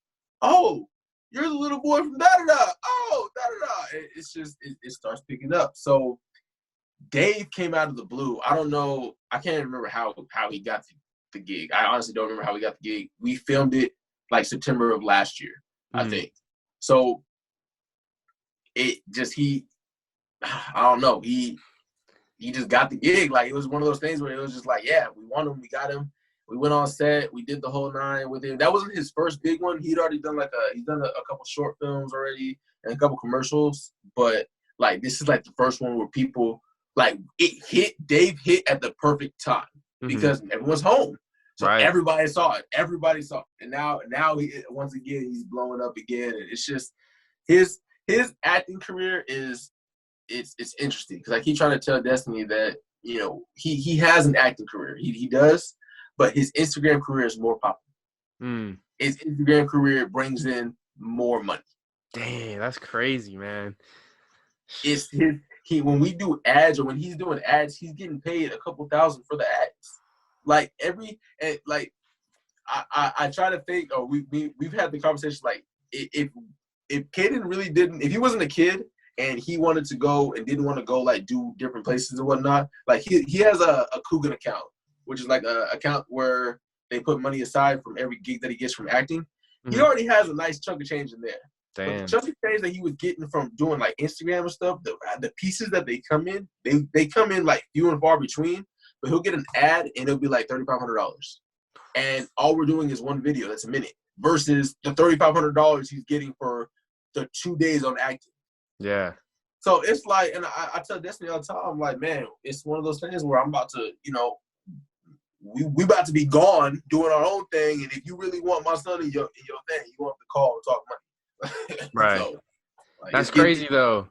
"Oh, you're the little boy from da-da-da. Oh, da-da-da." It's just, it starts picking up. So Dave came out of the blue. I don't know. I can't remember how he got the gig. I honestly don't remember how he got the gig. We filmed it like September of last year, I think. So it just, I don't know. He just got the gig. Like, it was one of those things where it was just like, yeah, we want him. We got him. We went on set. We did the whole 9 with him. That wasn't his first big one. He'd already done he's done a couple short films already and a couple commercials. But like, this is like the first one where people, like, Dave hit at the perfect time because everyone's home. So everybody saw it. Everybody saw it. And now once again, he's blowing up again. And it's just, his acting career is, it's interesting, because I keep trying to tell Destiny that, he has an acting career. He does, but his Instagram career is more popular. Mm. His Instagram career brings in more money. Dang, that's crazy, man. It's he when we do ads or when he's doing ads, he's getting paid a couple thousand for the ads. Like I try to think, or we've had the conversation like if Caden really didn't, if he wasn't a kid and he wanted to go and didn't want to go like do different places and whatnot, like he has a Coogan account, which is like a account where they put money aside from every gig that he gets from acting. Mm-hmm. He already has a nice chunk of change in there. Damn. But the chunk of change that he was getting from doing like Instagram and stuff, the pieces that they come in, they come in like few and far between. But he'll get an ad and it'll be like $3,500. And all we're doing is one video that's a minute versus the $3,500 he's getting for the 2 days on acting. Yeah. So it's like, and I tell Destiny all the time, I'm like, man, it's one of those things where I'm about to, we about to be gone doing our own thing. And if you really want my son in your thing, you want to call and talk money. Right. So, like, that's crazy though.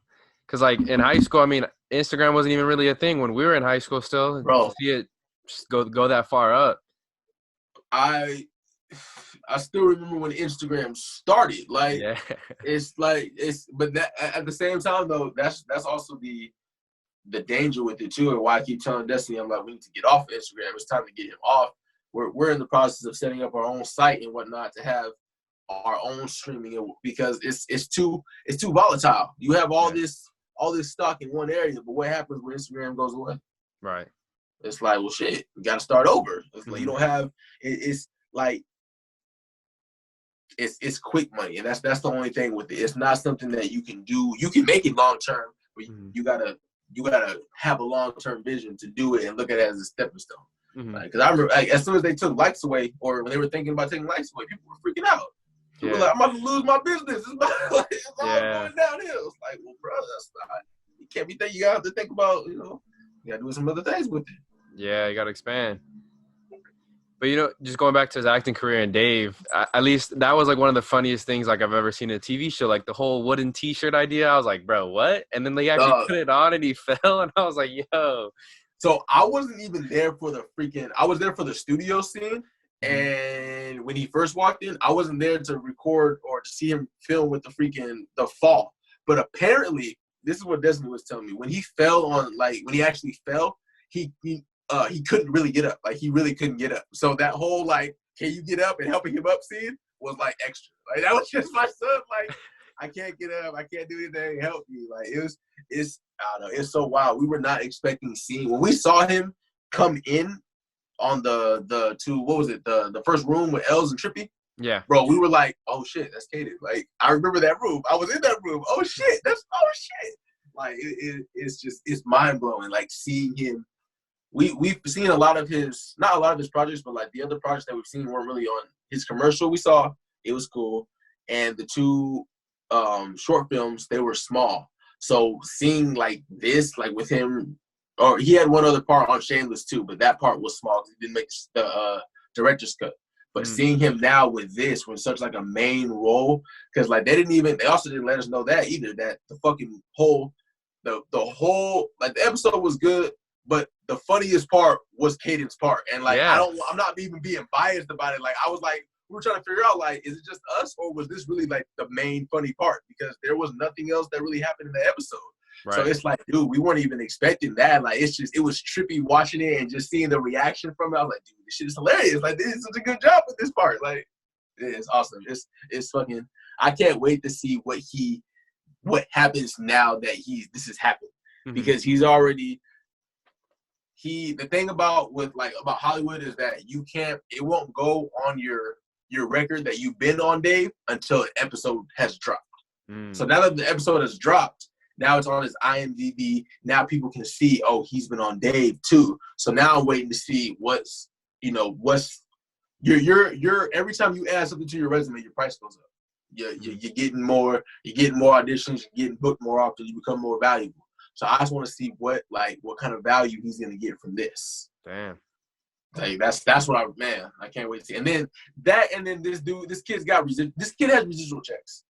Cause like in high school, I mean, Instagram wasn't even really a thing when we were in high school still. Bro, to see it just go that far up. I still remember when Instagram started. Like, yeah. but that, at the same time though, that's also the danger with it too, and why I keep telling Destiny, I'm like, we need to get off Instagram. It's time to get him off. We're in the process of setting up our own site and whatnot to have our own streaming because it's too volatile. You have all this stock in one area, but what happens when Instagram goes away? Right. It's like, well, shit, you got to start over. It's like you don't have. It's like it's quick money, and that's the only thing with it. It's not something that you can do. You can make it long term, but you gotta have a long term vision to do it and look at it as a stepping stone. Because I remember, like, as soon as they took likes away, or when they were thinking about taking likes away, people were freaking out. People were like, I'm about to lose my business. It's all going downhill. It's like, well, bro, that's not. You can't be thinking. You gotta have to think about, you gotta do some other things with it. Yeah, you gotta expand. But just going back to his acting career and Dave, at least that was like one of the funniest things like I've ever seen in a TV show. Like the whole wooden T-shirt idea, I was like, bro, what? And then they actually put it on and he fell, and I was like, yo. So I wasn't even there for I was there for the studio scene. And when he first walked in, I wasn't there to record or to see him film with the fall. But apparently, this is what Destiny was telling me. When he fell when he actually fell, he couldn't really get up. Like, he really couldn't get up. So that whole, like, can you get up and helping him up scene was, like, extra. Like, that was just my son. Like, I can't get up. I can't do anything. Help me. Like, it's I don't know. It's so wild. We were not expecting seeing. When we saw him come in on the first room with Els and Trippy. Yeah. Bro, we were like, oh, shit, that's Caden. Like, I remember that room. I was in that room. Oh, shit. Like, it's mind-blowing. Like, seeing him. We've seen not a lot of his projects, but like the other projects that we've seen weren't really on his commercial. We saw it was cool, and the two short films, they were small. So seeing like this, like with him, or he had one other part on Shameless too, but that part was small because he didn't make the director's cut. But seeing him now with this, with such like a main role, because like they also didn't let us know that either. That the fucking whole, the whole like the episode was good. But the funniest part was Caden's part. And, like, I'm not even being biased about it. Like, I was like, we were trying to figure out, like, is it just us or was this really, like, the main funny part? Because there was nothing else that really happened in the episode. Right. So it's like, dude, we weren't even expecting that. Like, it was trippy watching it and just seeing the reaction from it. I was like, dude, this shit is hilarious. Like, this is such a good job with this part. Like, it's awesome. It's fucking, I can't wait to see what happens now that this has happened. Because he's already, the thing about Hollywood is that it won't go on your record that you've been on Dave until an episode has dropped. So now that the episode has dropped, now it's on his IMDb. Now people can see, oh, he's been on Dave too. So now I'm waiting to see what's your every time you add something to your resume, your price goes up. You're getting more auditions, you're getting booked more often, you become more valuable. So I just want to see what kind of value he's gonna get from this. Damn. Like that's what I can't wait to see. And then this kid has residual checks.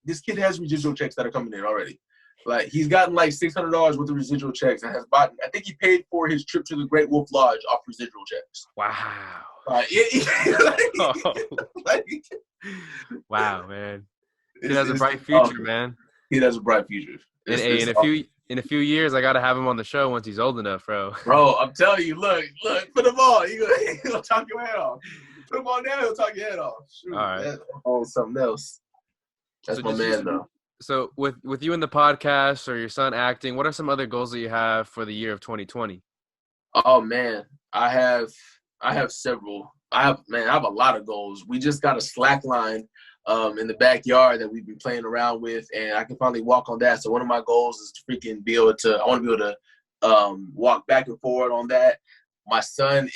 This kid has residual checks that are coming in already. Like he's gotten like $600 worth of residual checks and has bought. I think he paid for his trip to the Great Wolf Lodge off residual checks. Wow. Like, Oh, like, wow, man. He has a it's bright future, awesome. man. He has a bright future. And hey, It's awesome. in a few years, I gotta have him on the show once he's old enough, bro. Bro, I'm telling you, look, put him on. He gonna talk your head off. Put him on now, he'll talk your head off. All Shoot, right. that's something else. That's So my just man, though. so with you in the podcast or your son acting, what are some other goals that you have for the year of 2020? Oh man, I have several. I have a lot of goals. We just got a slack line in the backyard that we've been playing around with, and I can finally walk on that. So one of my goals is to freaking be able to. I want to be able to walk back and forward on that. My son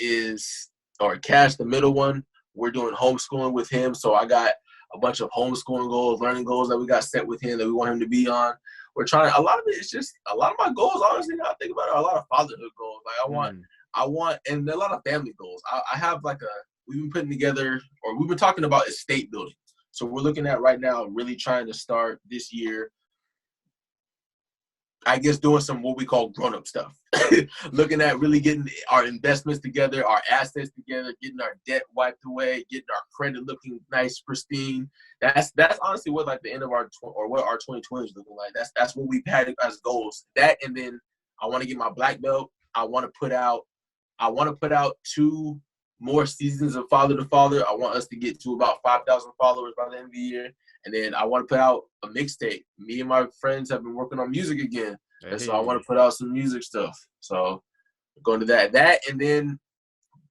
or Cash, the middle one. We're doing homeschooling with him, so I got a bunch of homeschooling goals, learning goals that we got set with him that we want him to be on. We're trying. A lot of it is just a lot of my goals. Honestly, now I think about it, are a lot of fatherhood goals. Like I want, and a lot of family goals. I have we've been putting together, or we've been talking about estate building. So we're looking at right now, really trying to start this year, I guess, doing some what we call grown-up stuff. Looking at really getting our investments together, our assets together, getting our debt wiped away, getting our credit looking nice, pristine. That's honestly what like the end of what our 2020 is looking like. That's what we've had as goals. That, and then I want to get my black belt. I want to put out 2 more seasons of Father to Father. I want us to get to about 5,000 followers by the end of the year. And then I want to put out a mixtape. Me and my friends have been working on music again. Hey. And so I want to put out some music stuff. So going to that. And then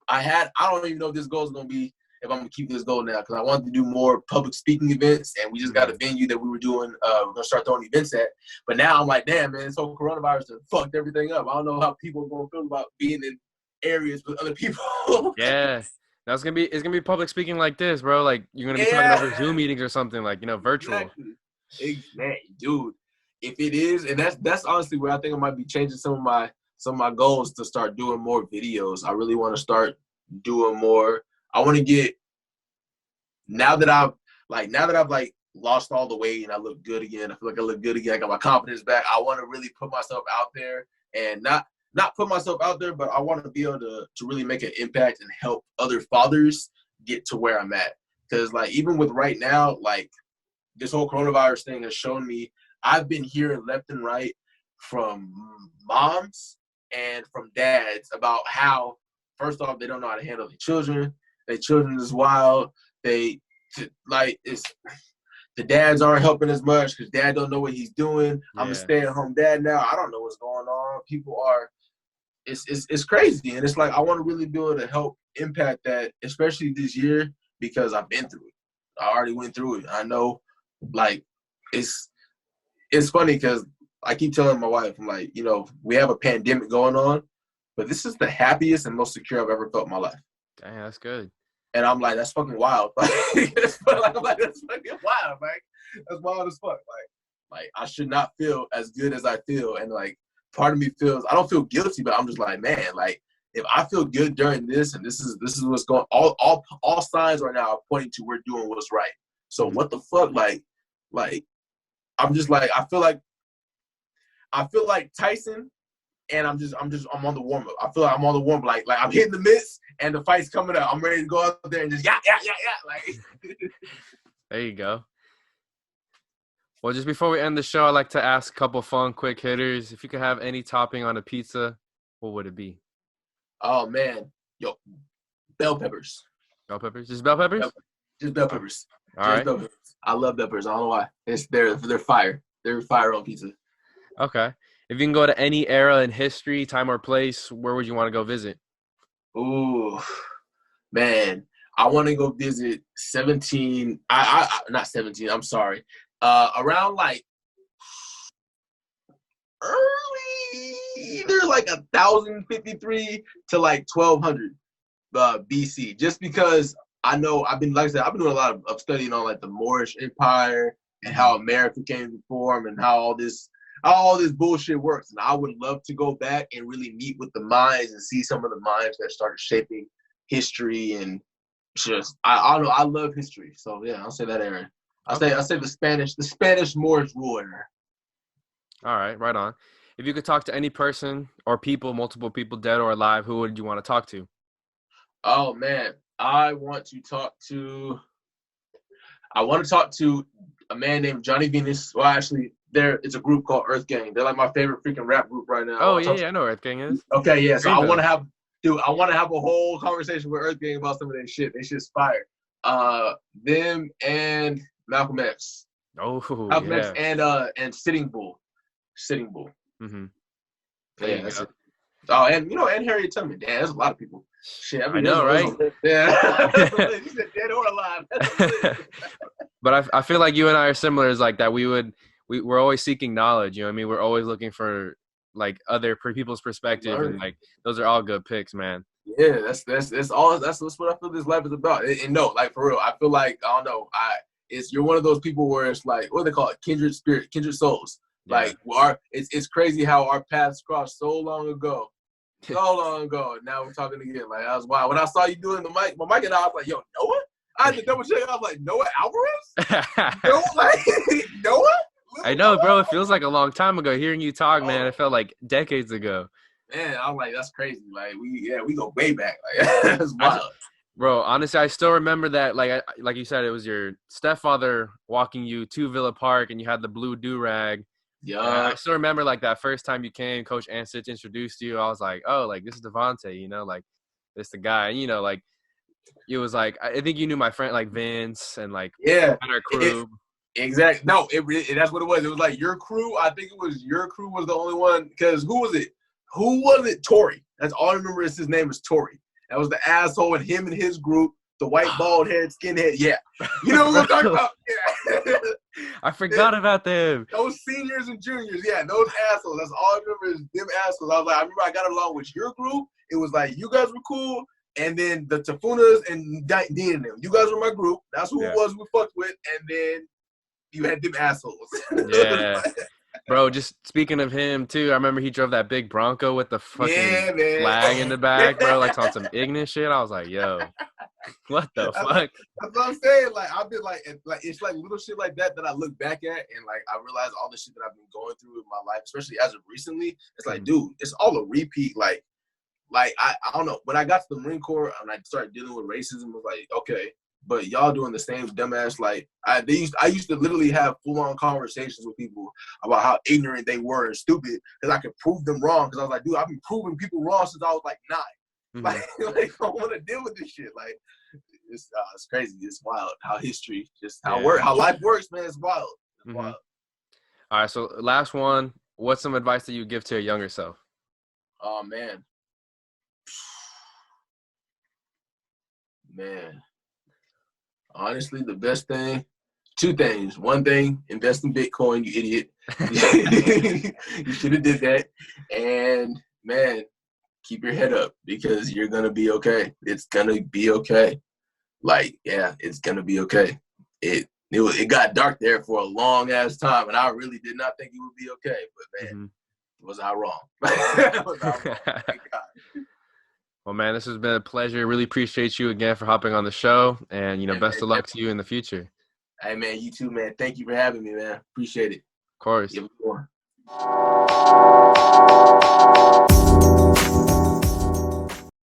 I don't even know if this goal is going to be, if I'm going to keep this goal now, because I wanted to do more public speaking events. And we just got a venue that we were doing. We're going to start throwing events at. But now I'm like, damn, man, this whole coronavirus has fucked everything up. I don't know how people are going to feel about being in areas with other people. Yeah. It's gonna be public speaking like this, bro. Like you're gonna be talking Yeah. over Zoom meetings or something, like, virtual. Exactly, dude. If it is, and that's honestly where I think I might be changing some of my goals to start doing more videos. I really want to start doing more. I want to get now that I've lost all the weight and I look good again. I feel like I look good again. I got my confidence back. I want to really put myself out there and not put myself out there, but I want to be able to really make an impact and help other fathers get to where I'm at. Because like even with right now, like this whole coronavirus thing has shown me I've been hearing left and right from moms and from dads about how, first off, they don't know how to handle their children. Their children is wild. The dads aren't helping as much because dad don't know what he's doing. Yeah. I'm a stay-at-home dad now. I don't know what's going on. People are, it's crazy. And it's like, I want to really be able to help impact that, especially this year, because I've been through it. I already went through it. I know, like, it's funny because I keep telling my wife, I'm like, we have a pandemic going on, but this is the happiest and most secure I've ever felt in my life. Dang, that's good. And I'm like, that's fucking wild. That's fucking wild, man. That's wild as fuck. Like I should not feel as good as I feel. And like part of me feels, I don't feel guilty, but I'm just like, man, like if I feel good during this, and this is what's going, all signs right now are pointing to we're doing what's right. So what the fuck, like I'm just like, I feel like Tyson, and I'm on the warm up. I feel like I'm on the warm up, like I'm hitting the mitts and the fight's coming up. I'm ready to go out there and just yeah. Like there you go. Well, just before we end the show, I'd like to ask a couple fun quick hitters. If you could have any topping on a pizza, what would it be? Oh man, bell peppers. Bell peppers? Just bell peppers? Just bell peppers. All right. Bell peppers. I love peppers. I don't know why. They're fire. They're fire on pizza. Okay. If you can go to any era in history, time or place, where would you want to go visit? Ooh, man, I want to go visit 17. Not 17. I'm sorry. Around like early, either like 1053 to like 1200 BC. Just because I know I've been doing a lot of studying on like the Moorish Empire and how America came to form and how all this bullshit works. And I would love to go back and really meet with the minds and see some of the minds that started shaping history. And just I don't know, I love history. So yeah, I'll say that era. I'll say the Spanish Moorish rule era. All right, right on. If you could talk to any person or people, multiple people, dead or alive, who would you want to talk to? Oh man, I want to talk to a man named Johnny Venus. Well, actually, it's a group called Earth Gang. They're like my favorite freaking rap group right now. Oh yeah, I know where Earth Gang is. Okay, yeah. So I Greenville. want to have a whole conversation with Earth Gang about some of their shit. They shit's fire. Them and Malcolm X. Oh Malcolm yeah. X and Sitting Bull. Mm-hmm. Yeah, that's it. Oh, and and Harriet Tubman. Damn, there's a lot of people. Shit, I know, right? Yeah. He said dead or alive. But I feel like you and I are similar. Is like that we're always seeking knowledge. You know what I mean? We're always looking for like other people's perspective, and like those are all good picks, man. Yeah, that's what I feel this life is about. And no, like for real, I feel like I don't know. You're one of those people where it's like, what do they call it? Kindred spirit, kindred souls. Yeah. Like it's crazy how our paths crossed so long ago. Now we're talking again. Like that was wild. When I saw you doing my mic and I was like, yo, Noah? I had to double check. I was like, Noah Alvarez? Noah? I know, bro. It feels like a long time ago. Hearing you talk, man, it felt like decades ago. Man, I'm like, that's crazy. Like we go way back. Like that's wild. Bro, honestly, I still remember that. Like you said, it was your stepfather walking you to Villa Park, and you had the blue do-rag. Yeah. I still remember like that first time you came, Coach Ansich introduced you. I was like, oh, like this is DeVonte, like this the guy. And, like it was like I think you knew my friend like Vince and like our crew. Exactly. No, that's what it was. It was like your crew. I think it was your crew was the only one because who was it? Tory. That's all I remember is his name is Tory. That was the asshole in him and his group. The white bald head, skinhead. Yeah. You know what I'm talking about? Yeah. I forgot about them. Those seniors and juniors. Yeah, those assholes. That's all I remember is them assholes. I remember I got along with your group. It was like you guys were cool. And then the Tafunas and Dean and them. You guys were my group. That's who it was we fucked with. And then you had them assholes. Yeah. Bro, just speaking of him, too, I remember he drove that big Bronco with the fucking flag in the back, bro, like on some ignorant shit. I was like, yo, what the fuck? That's what I'm saying. Like, I've been like it's like little shit like that I look back at and, like, I realize all the shit that I've been going through in my life, especially as of recently. It's like, dude, it's all a repeat. Like I don't know. When I got to the Marine Corps and I started dealing with racism, it was like, okay, but y'all doing the same dumbass. Like I used to literally have full-on conversations with people about how ignorant they were and stupid because I could prove them wrong. Because I was like, dude, I've been proving people wrong since I was like 9. Mm-hmm. Like I don't want to deal with this shit. Like it's crazy. It's wild how history, just how life works, man. It's wild. It's wild. All right, so last one. What's some advice that you give to a younger self? Oh man. Man. Honestly, the best thing, 2 things. One thing, invest in Bitcoin, you idiot. You should have did that. And man, keep your head up because you're gonna be okay. It's gonna be okay. Like, yeah, it's gonna be okay. It got dark there for a long ass time, and I really did not think it would be okay. But man, was I wrong? Was I wrong? Thank God. Well, man, this has been a pleasure. Really appreciate you again for hopping on the show, and best of luck to you in the future. Hey, man, you too, man. Thank you for having me, man. Appreciate it. Of course. Give it more.